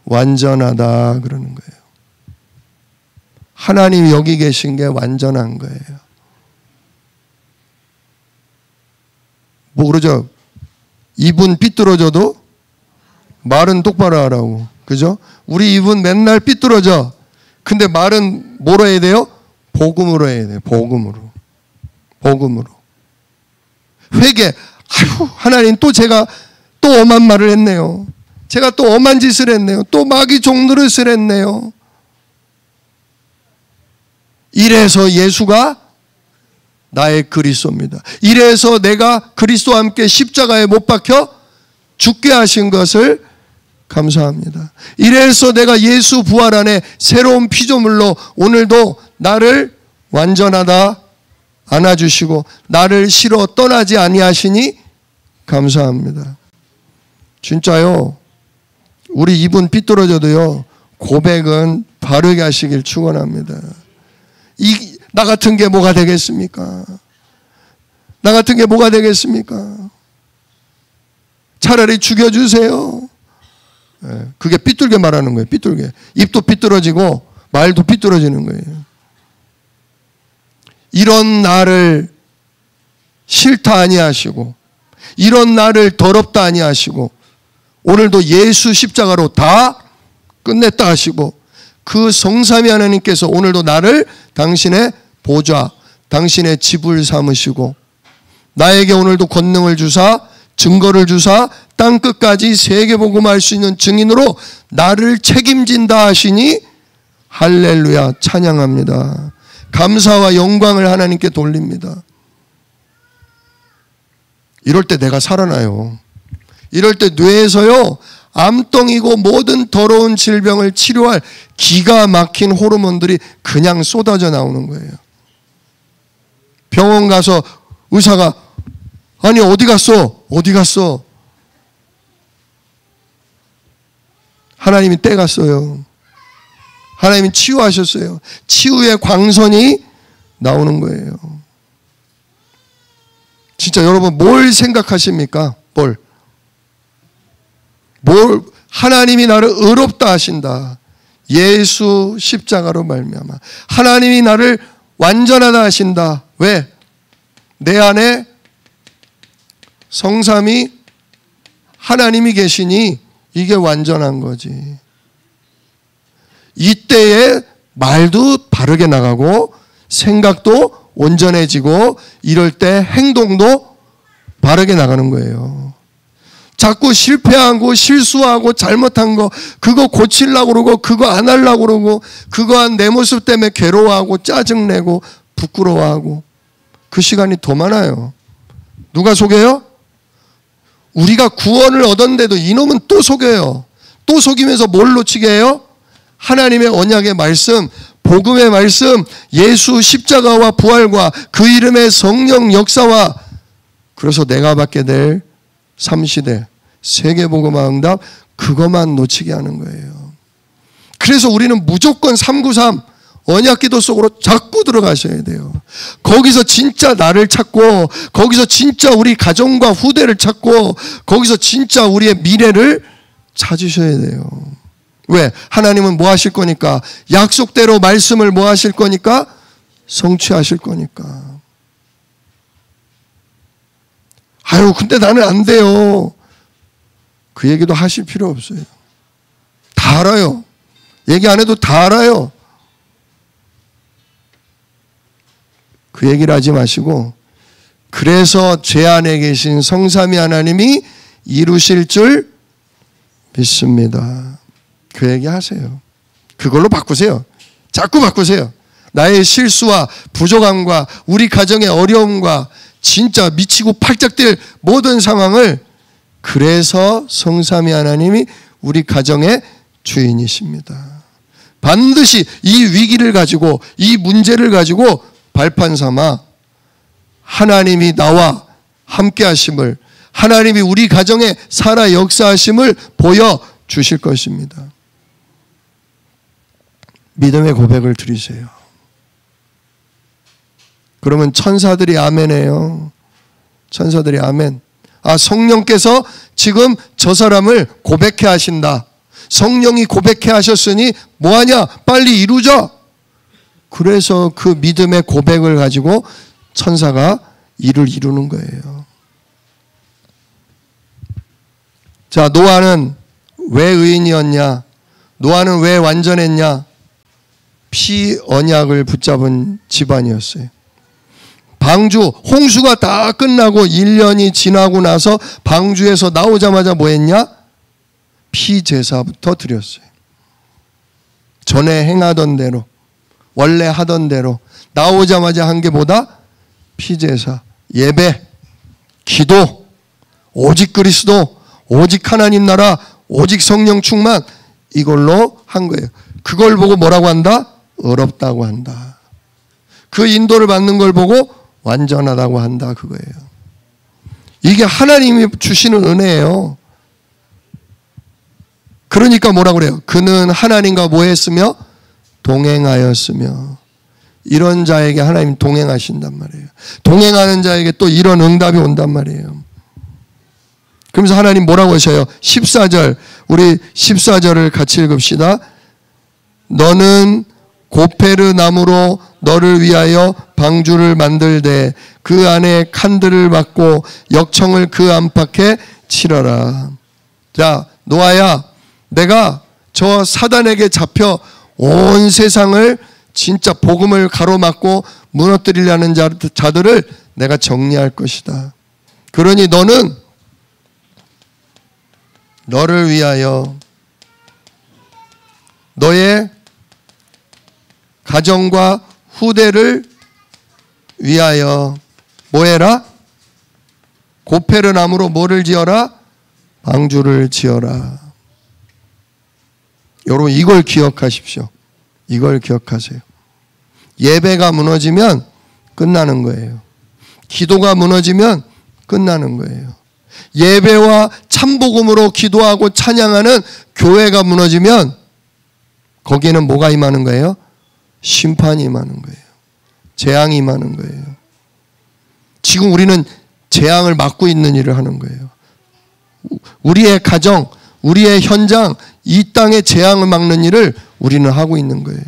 완전하다 그러는 거예요. 하나님이 여기 계신 게 완전한 거예요. 뭐 그러죠? 입은 삐뚤어져도 말은 똑바로 하라고. 그죠? 우리 입은 맨날 삐뚤어져. 근데 말은 뭐로 해야 돼요? 복음으로 해야 돼요. 복음으로. 회개. 아유, 하나님 또 제가 또 엄한 말을 했네요. 제가 또 엄한 짓을 했네요. 또 마귀 종노릇을 했네요. 이래서 예수가 나의 그리스도입니다. 이래서 내가 그리스도와 함께 십자가에 못 박혀 죽게 하신 것을 감사합니다. 이래서 내가 예수 부활 안에 새로운 피조물로 오늘도 나를 완전하다 안아주시고 나를 싫어 떠나지 아니하시니 감사합니다. 진짜요. 우리 입은 삐뚤어져도요. 고백은 바르게 하시길 축원합니다. 나 같은 게 뭐가 되겠습니까? 나 같은 게 뭐가 되겠습니까? 차라리 죽여주세요. 그게 삐뚤게 말하는 거예요. 삐뚤게. 입도 삐뚤어지고 말도 삐뚤어지는 거예요. 이런 나를 싫다 아니하시고 이런 나를 더럽다 아니하시고 오늘도 예수 십자가로 다 끝냈다 하시고 그 성삼위 하나님께서 오늘도 나를 당신의 보좌, 당신의 집을 삼으시고 나에게 오늘도 권능을 주사 증거를 주사 땅끝까지 세계복음할 수 있는 증인으로 나를 책임진다 하시니 할렐루야 찬양합니다. 감사와 영광을 하나님께 돌립니다. 이럴 때 내가 살아나요. 이럴 때 뇌에서요 암덩이고 모든 더러운 질병을 치료할 기가 막힌 호르몬들이 그냥 쏟아져 나오는 거예요. 병원 가서 의사가 아니 어디 갔어? 하나님이 떼갔어요. 하나님이 치유하셨어요. 치유의 광선이 나오는 거예요. 진짜 여러분 뭘 생각하십니까? 뭘 하나님이 나를 의롭다 하신다. 예수 십자가로 말미암아 하나님이 나를 완전하다 하신다. 왜? 내 안에 성삼위 하나님이 계시니 이게 완전한 거지. 이때에 말도 바르게 나가고 생각도 온전해지고 이럴 때 행동도 바르게 나가는 거예요. 자꾸 실패하고 실수하고 잘못한 거 그거 고치려고 그러고 그거 안 하려고 그러고 그거 한 내 모습 때문에 괴로워하고 짜증내고 부끄러워하고 그 시간이 더 많아요. 누가 속여요? 우리가 구원을 얻었는데도 이놈은 또 속여요. 또 속이면서 뭘 놓치게 해요? 하나님의 언약의 말씀, 복음의 말씀, 예수 십자가와 부활과 그 이름의 성령 역사와 그래서 내가 받게 될 3시대 세계복음화 응답 그것만 놓치게 하는 거예요. 그래서 우리는 무조건 393 언약기도 속으로 자꾸 들어가셔야 돼요. 거기서 진짜 나를 찾고 거기서 진짜 우리 가정과 후대를 찾고 거기서 진짜 우리의 미래를 찾으셔야 돼요. 왜? 하나님은 뭐 하실 거니까? 약속대로 말씀을 뭐 하실 거니까? 성취하실 거니까. 아유 근데 나는 안 돼요. 그 얘기도 하실 필요 없어요. 다 알아요. 얘기 안 해도 다 알아요. 그 얘기를 하지 마시고 그래서 제 안에 계신 성삼위 하나님이 이루실 줄 믿습니다. 그 얘기 하세요. 그걸로 바꾸세요. 자꾸 바꾸세요. 나의 실수와 부족함과 우리 가정의 어려움과 진짜 미치고 팔짝 뛸 모든 상황을 그래서 성삼위 하나님이 우리 가정의 주인이십니다. 반드시 이 위기를 가지고 이 문제를 가지고 발판 삼아 하나님이 나와 함께 하심을 하나님이 우리 가정에 살아 역사하심을 보여주실 것입니다. 믿음의 고백을 드리세요. 그러면 천사들이 아멘해요. 천사들이 아멘. 아, 성령께서 지금 저 사람을 고백해 하신다. 성령이 고백해 하셨으니 뭐하냐? 빨리 이루자. 그래서 그 믿음의 고백을 가지고 천사가 일을 이루는 거예요. 자, 노아는 왜 의인이었냐? 노아는 왜 완전했냐? 피 언약을 붙잡은 집안이었어요. 방주, 홍수가 다 끝나고 1년이 지나고 나서 방주에서 나오자마자 뭐 했냐? 피 제사부터 드렸어요. 전에 행하던 대로, 원래 하던 대로 나오자마자 한 게 뭐다? 피 제사, 예배, 기도, 오직 그리스도, 오직 하나님 나라, 오직 성령 충만 이걸로 한 거예요. 그걸 보고 뭐라고 한다? 어렵다고 한다. 그 인도를 받는 걸 보고 완전하다고 한다 그거예요. 이게 하나님이 주시는 은혜예요. 그러니까 뭐라고 그래요? 그는 하나님과 뭐 했으며? 동행하였으며. 이런 자에게 하나님 동행하신단 말이에요. 동행하는 자에게 또 이런 응답이 온단 말이에요. 그러면서 하나님 뭐라고 하셔요? 14절, 우리 14절을 같이 읽읍시다. 너는 고페르 나무로 너를 위하여 방주를 만들되 그 안에 칸들을 막고 역청을 그 안팎에 치러라. 자, 노아야, 내가 저 사단에게 잡혀 온 세상을 진짜 복음을 가로막고 무너뜨리려는 자들을 내가 정리할 것이다. 그러니 너는 너를 위하여 너의 가정과 후대를 위하여 뭐해라? 고페르 나무로 뭐를 지어라? 방주를 지어라. 여러분 이걸 기억하십시오. 이걸 기억하세요. 예배가 무너지면 끝나는 거예요. 기도가 무너지면 끝나는 거예요. 예배와 참복음으로 기도하고 찬양하는 교회가 무너지면 거기에는 뭐가 임하는 거예요? 심판이 임하는 거예요. 재앙이 임하는 거예요. 지금 우리는 재앙을 막고 있는 일을 하는 거예요. 우리의 가정, 우리의 현장, 이 땅의 재앙을 막는 일을 우리는 하고 있는 거예요.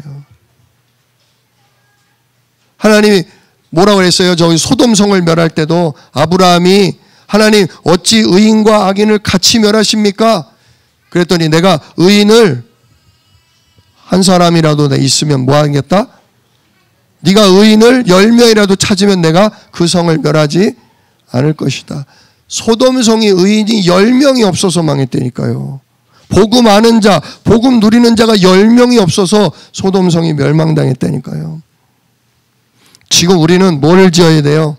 하나님이 뭐라고 그랬어요? 저기 소돔성을 멸할 때도 아브라함이 하나님 어찌 의인과 악인을 같이 멸하십니까? 그랬더니 내가 의인을 한 사람이라도 있으면 뭐 하겠다? 네가 의인을 10명이라도 찾으면 내가 그 성을 멸하지 않을 것이다. 소돔성이 의인이 10명이 없어서 망했다니까요. 복음 아는 자, 복음 누리는 자가 10명이 없어서 소돔성이 멸망당했다니까요. 지금 우리는 뭘 지어야 돼요?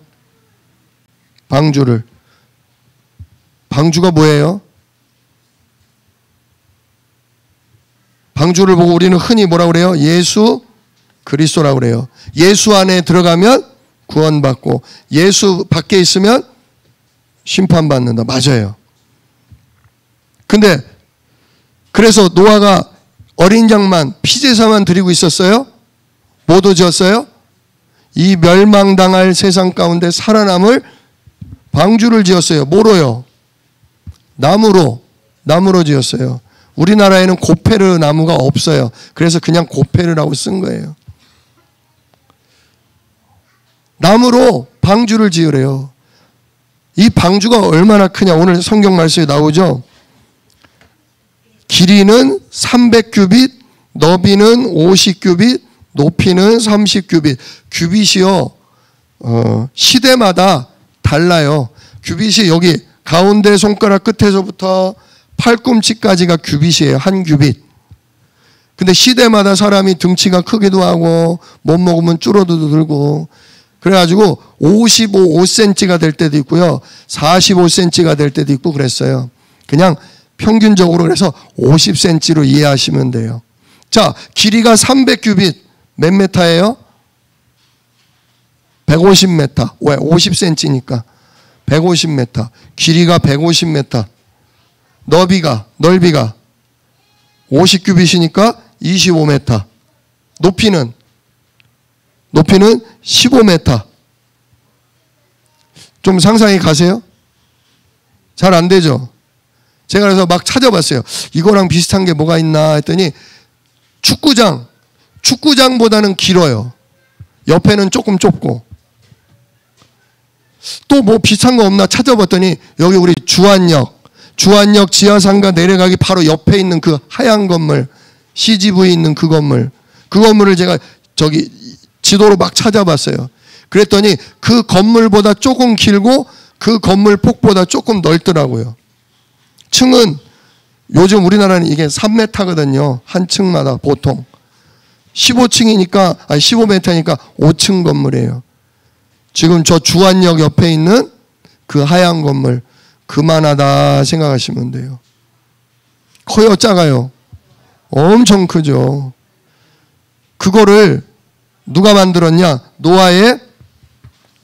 방주를. 방주가 뭐예요? 방주를 보고 우리는 흔히 뭐라고 그래요? 예수 그리스도라고 그래요. 예수 안에 들어가면 구원받고 예수 밖에 있으면 심판받는다. 맞아요. 근데 그래서 노아가 어린 양만 피제사만 드리고 있었어요? 못 얻었어요? 이 멸망당할 세상 가운데 살아남을 방주를 지었어요. 뭐로요? 나무로 지었어요. 우리나라에는 고페르 나무가 없어요. 그래서 그냥 고페르라고 쓴 거예요. 나무로 방주를 지으래요. 이 방주가 얼마나 크냐. 오늘 성경 말씀에 나오죠. 길이는 300규빗, 너비는 50규빗, 높이는 30규빗. 규빗이요, 시대마다 달라요. 규빗이 여기 가운데 손가락 끝에서부터 팔꿈치까지가 규빗이에요. 한 규빗. 근데 시대마다 사람이 등치가 크기도 하고 못 먹으면 줄어들도 들고 그래가지고 55cm가 될 때도 있고요. 45cm가 될 때도 있고 그랬어요. 그냥 평균적으로 그래서 50cm로 이해하시면 돼요. 자, 길이가 300규빗 몇 메타예요? 150m. 왜? 50cm니까 150m. 길이가 150m. 넓이가 50규빗이니까 25m. 높이는 15m. 좀 상상이 가세요? 잘 안 되죠? 제가 그래서 막 찾아봤어요. 이거랑 비슷한 게 뭐가 있나 했더니 축구장보다는 길어요. 옆에는 조금 좁고. 또 뭐 비슷한 거 없나 찾아봤더니 여기 우리 주안역 지하상가 내려가기 바로 옆에 있는 그 하얀 건물, CGV 있는 그 건물을 제가 저기 지도로 막 찾아봤어요. 그랬더니 그 건물보다 조금 길고 그 건물 폭보다 조금 넓더라고요. 층은 요즘 우리나라는 이게 3m거든요. 한 층마다 보통. 15층이니까 15m니까 5층 건물이에요. 지금 저 주안역 옆에 있는 그 하얀 건물 그만하다 생각하시면 돼요. 커요, 작아요? 엄청 크죠. 그거를 누가 만들었냐? 노아의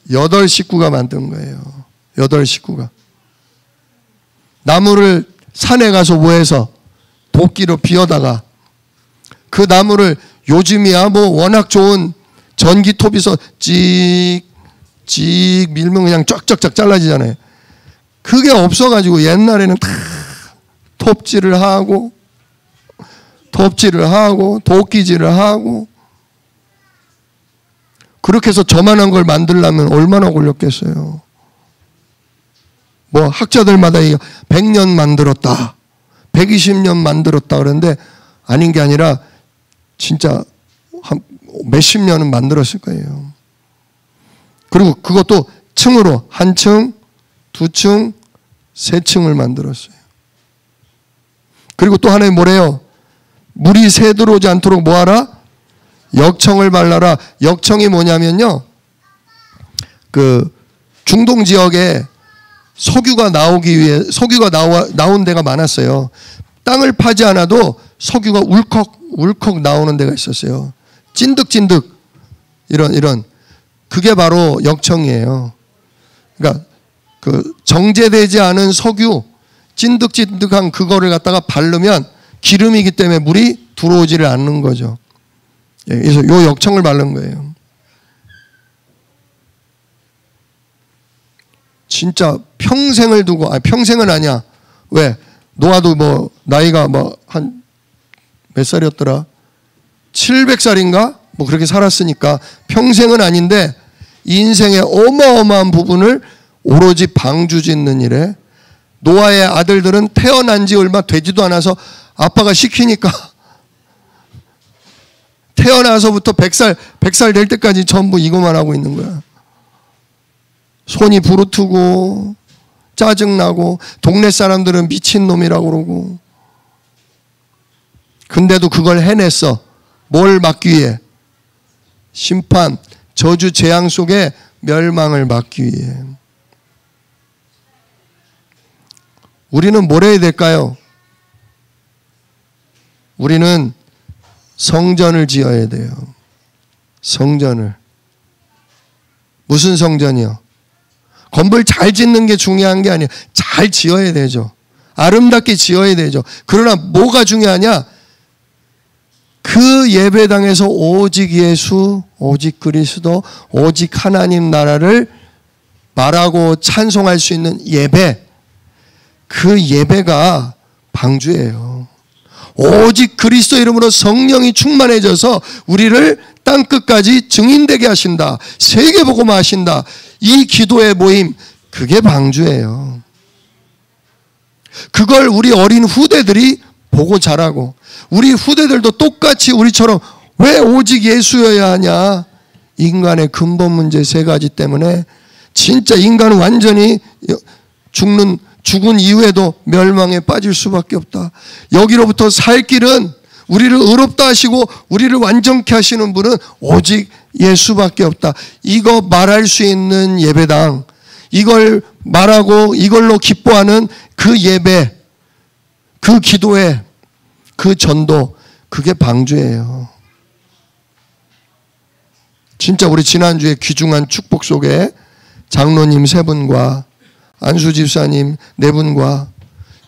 8식구가 만든 거예요. 8식구가. 나무를 산에 가서 뭐해서 도끼로 비워다가 그 나무를 요즘이야 뭐 워낙 좋은 전기톱에서 찍 밀면 그냥 쫙쫙쫙 잘라지잖아요. 그게 없어가지고 옛날에는 다 톱질을 하고 도끼질을 하고 그렇게 해서 저만한 걸 만들려면 얼마나 걸렸겠어요. 뭐 학자들마다 100년 만들었다 120년 만들었다 그러는데 아닌 게 아니라 진짜 한 몇십 년은 만들었을 거예요. 그리고 그것도 층으로 한 층, 두 층, 세 층을 만들었어요. 그리고 또 하나는 뭐래요? 물이 새 들어오지 않도록 뭐하라? 역청을 발라라. 역청이 뭐냐면요, 그 중동 지역에 석유가 나오기 위해 나온 데가 많았어요. 땅을 파지 않아도 석유가 울컥 나오는 데가 있었어요. 찐득찐득 이런 그게 바로 역청이에요. 그러니까 그 정제되지 않은 석유 찐득찐득한 그거를 갖다가 바르면 기름이기 때문에 물이 들어오지를 않는 거죠. 그래서 요 역청을 바른 거예요. 진짜 평생을 두고, 평생은 아니야. 왜? 노아도 뭐 나이가 뭐 한 몇 살이었더라? 700살인가? 뭐 그렇게 살았으니까 평생은 아닌데 인생의 어마어마한 부분을 오로지 방주 짓는 일에, 노아의 아들들은 태어난 지 얼마 되지도 않아서 아빠가 시키니까 태어나서부터 100살 될 때까지 전부 이거만 하고 있는 거야. 손이 부르트고 짜증나고 동네 사람들은 미친놈이라고 그러고, 근데도 그걸 해냈어. 뭘 막기 위해? 심판, 저주, 재앙 속에 멸망을 막기 위해. 우리는 뭘 해야 될까요? 우리는 성전을 지어야 돼요. 성전을. 무슨 성전이요? 건물 잘 짓는 게 중요한 게 아니에요. 잘 지어야 되죠. 아름답게 지어야 되죠. 그러나 뭐가 중요하냐? 그 예배당에서 오직 예수, 오직 그리스도, 오직 하나님 나라를 말하고 찬송할 수 있는 예배, 그 예배가 방주예요. 오직 그리스도 이름으로 성령이 충만해져서 우리를 땅끝까지 증인되게 하신다. 세계복음화 하신다. 이 기도의 모임, 그게 방주예요. 그걸 우리 어린 후대들이 보고 자라고, 우리 후대들도 똑같이 우리처럼 왜 오직 예수여야 하냐? 인간의 근본 문제 세 가지 때문에 진짜 인간은 완전히 죽은 이후에도 멸망에 빠질 수밖에 없다. 여기로부터 살 길은 우리를 의롭다 하시고 우리를 완전케 하시는 분은 오직 예수밖에 없다. 이거 말할 수 있는 예배당, 이걸 말하고 이걸로 기뻐하는 그 예배, 그 기도회, 그 전도, 그게 방주예요. 진짜 우리 지난주에 귀중한 축복 속에 장로님 3분과 안수 집사님 4분과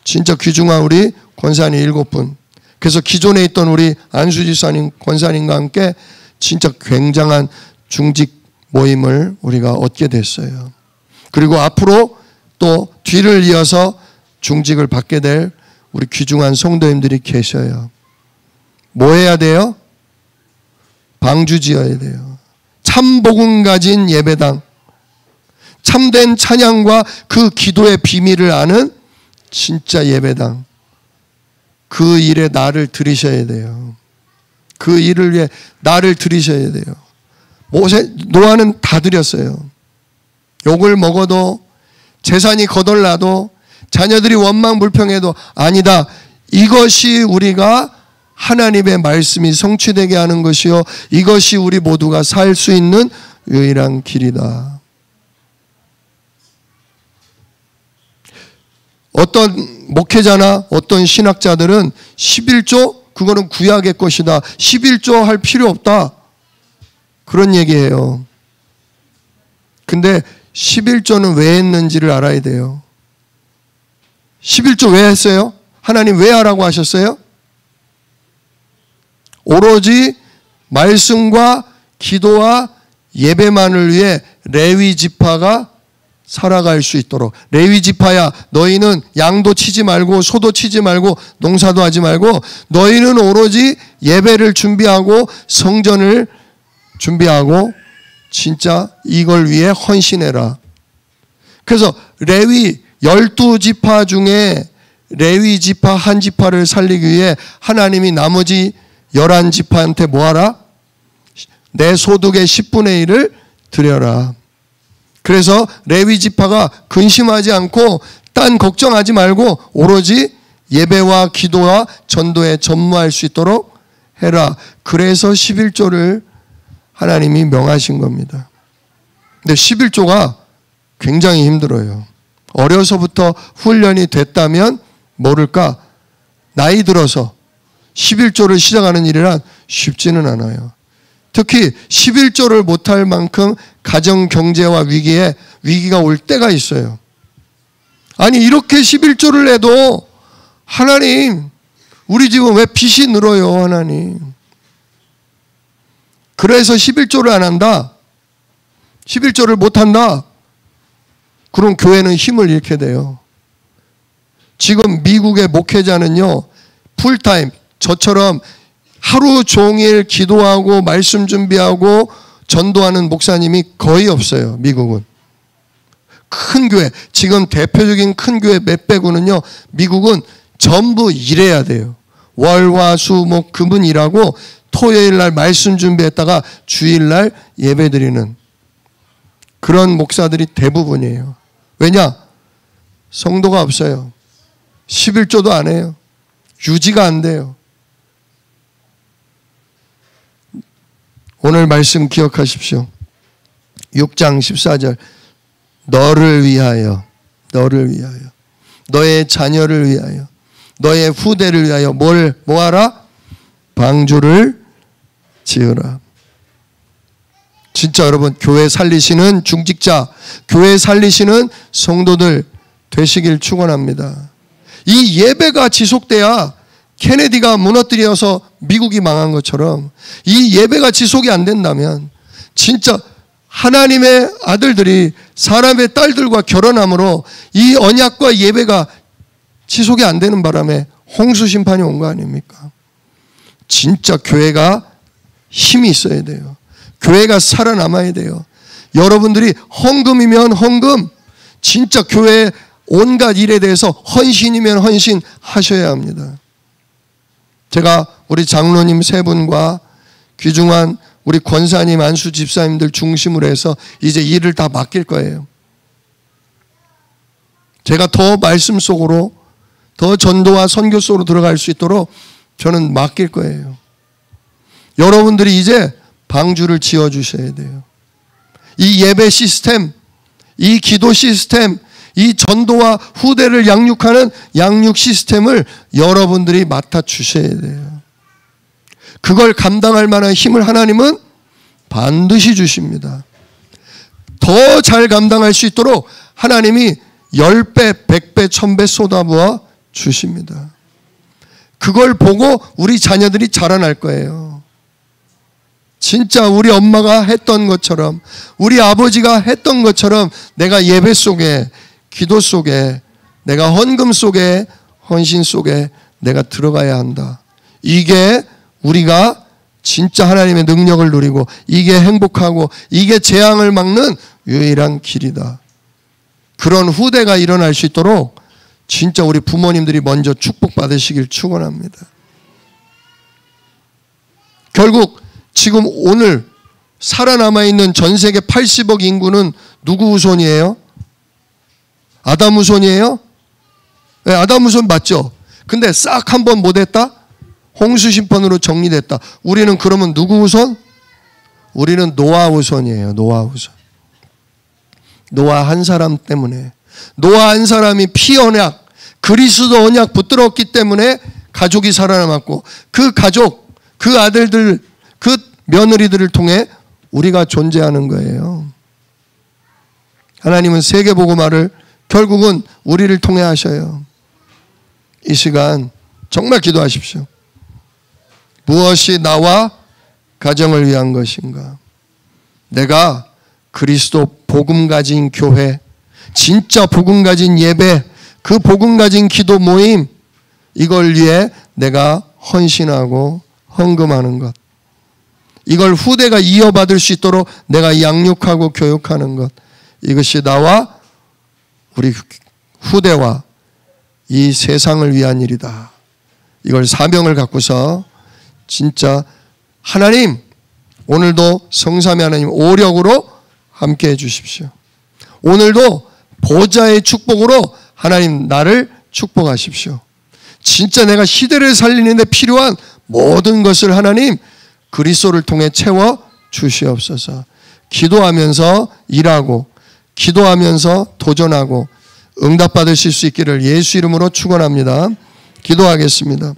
진짜 귀중한 우리 권사님 7분, 그래서 기존에 있던 우리 안수 집사님, 권사님과 함께 진짜 굉장한 중직 모임을 우리가 얻게 됐어요. 그리고 앞으로 또 뒤를 이어서 중직을 받게 될 우리 귀중한 성도님들이 계셔요. 뭐 해야 돼요? 방주 지어야 돼요. 참 복음 가진 예배당, 참된 찬양과 그 기도의 비밀을 아는 진짜 예배당, 그 일에 나를 들이셔야 돼요. 그 일을 위해 나를 들이셔야 돼요. 노아는 다 드렸어요. 욕을 먹어도, 재산이 거덜나도, 자녀들이 원망불평해도 아니다. 이것이 우리가 하나님의 말씀이 성취되게 하는 것이요, 이것이 우리 모두가 살 수 있는 유일한 길이다. 어떤 목회자나 어떤 신학자들은 11조? 그거는 구약의 것이다. 11조 할 필요 없다. 그런 얘기예요. 근데 11조는 왜 했는지를 알아야 돼요. 11조 왜 했어요? 하나님 왜 하라고 하셨어요? 오로지 말씀과 기도와 예배만을 위해 레위 지파가 살아갈 수 있도록. 레위 지파야, 너희는 양도 치지 말고 소도 치지 말고 농사도 하지 말고 너희는 오로지 예배를 준비하고 성전을 준비하고 진짜 이걸 위해 헌신해라. 그래서 레위 12지파 중에 레위 지파 한 지파를 살리기 위해 하나님이 나머지 11지파한테 뭐하라? 내 소득의 10분의 1을 드려라. 그래서 레위 지파가 근심하지 않고 딴 걱정하지 말고 오로지 예배와 기도와 전도에 전무할 수 있도록 해라. 그래서 11조를 하나님이 명하신 겁니다. 근데 11조가 굉장히 힘들어요. 어려서부터 훈련이 됐다면 모를까, 나이 들어서 11조를 시작하는 일이란 쉽지는 않아요. 특히 11조를 못할 만큼 가정 경제와 위기가 올 때가 있어요. 아니 이렇게 11조를 해도 하나님, 우리 집은 왜 빚이 늘어요 하나님. 그래서 11조를 안 한다, 11조를 못한다, 그럼 교회는 힘을 잃게 돼요. 지금 미국의 목회자는요, 풀타임, 저처럼 하루 종일 기도하고 말씀 준비하고 전도하는 목사님이 거의 없어요. 미국은. 큰 교회, 지금 대표적인 큰 교회 몇백 구는요, 미국은 전부 일해야 돼요. 월, 화, 수, 목, 금은 일하고 토요일 날 말씀 준비했다가 주일 날 예배 드리는 그런 목사들이 대부분이에요. 왜냐? 성도가 없어요. 11조도 안 해요. 유지가 안 돼요. 오늘 말씀 기억하십시오. 6장 14절. 너를 위하여, 너를 위하여, 너의 자녀를 위하여, 너의 후대를 위하여 뭐하라? 방주를 지으라. 진짜 여러분, 교회 살리시는 중직자, 교회 살리시는 성도들 되시길 축원합니다. 이 예배가 지속돼야 케네디가 무너뜨려서 미국이 망한 것처럼 이 예배가 지속이 안 된다면 진짜 하나님의 아들들이 사람의 딸들과 결혼함으로 이 언약과 예배가 지속이 안 되는 바람에 홍수 심판이 온 거 아닙니까? 진짜 교회가 힘이 있어야 돼요. 교회가 살아남아야 돼요. 여러분들이 헌금이면 헌금, 진짜 교회 온갖 일에 대해서 헌신이면 헌신 하셔야 합니다. 제가 우리 장로님 세 분과 귀중한 우리 권사님, 안수 집사님들 중심으로 해서 이제 일을 다 맡길 거예요. 제가 더 말씀 속으로, 더 전도와 선교 속으로 들어갈 수 있도록 저는 맡길 거예요. 여러분들이 이제 방주를 지어주셔야 돼요. 이 예배 시스템, 이 기도 시스템, 이 전도와 후대를 양육하는 양육 시스템을 여러분들이 맡아주셔야 돼요. 그걸 감당할 만한 힘을 하나님은 반드시 주십니다. 더 잘 감당할 수 있도록 하나님이 10배, 100배, 1000배 쏟아부어 주십니다. 그걸 보고 우리 자녀들이 자라날 거예요. 진짜 우리 엄마가 했던 것처럼, 우리 아버지가 했던 것처럼 내가 예배 속에, 기도 속에, 내가 헌금 속에, 헌신 속에 내가 들어가야 한다. 이게 우리가 진짜 하나님의 능력을 누리고 이게 행복하고 이게 재앙을 막는 유일한 길이다. 그런 후대가 일어날 수 있도록 진짜 우리 부모님들이 먼저 축복받으시길 축원합니다. 결국 지금 오늘 살아남아있는 전 세계 80억 인구는 누구 후손이에요? 아담 후손이에요? 네, 아담 후손 맞죠? 근데 싹 한번 못했다? 홍수 심판으로 정리됐다. 우리는 그러면 누구 후손? 우리는 노아 후손이에요. 노아 후손. 노아 한 사람 때문에, 노아 한 사람이 피 언약, 그리스도 언약 붙들었기 때문에 가족이 살아남았고, 그 가족, 그 아들들, 그 며느리들을 통해 우리가 존재하는 거예요. 하나님은 세계복음화를 결국은 우리를 통해 하셔요. 이 시간 정말 기도하십시오. 무엇이 나와 가정을 위한 것인가? 내가 그리스도 복음 가진 교회, 진짜 복음 가진 예배, 그 복음 가진 기도 모임, 이걸 위해 내가 헌신하고 헌금하는 것, 이걸 후대가 이어받을 수 있도록 내가 양육하고 교육하는 것, 이것이 나와 우리 후대와 이 세상을 위한 일이다. 이걸 사명을 갖고서 진짜 하나님, 오늘도 성삼위 하나님 오력으로 함께 해주십시오. 오늘도 보좌의 축복으로 하나님 나를 축복하십시오. 진짜 내가 시대를 살리는 데 필요한 모든 것을 하나님 그리스도를 통해 채워 주시옵소서. 기도하면서 일하고, 기도하면서 도전하고 응답받으실 수 있기를 예수 이름으로 축원합니다. 기도하겠습니다.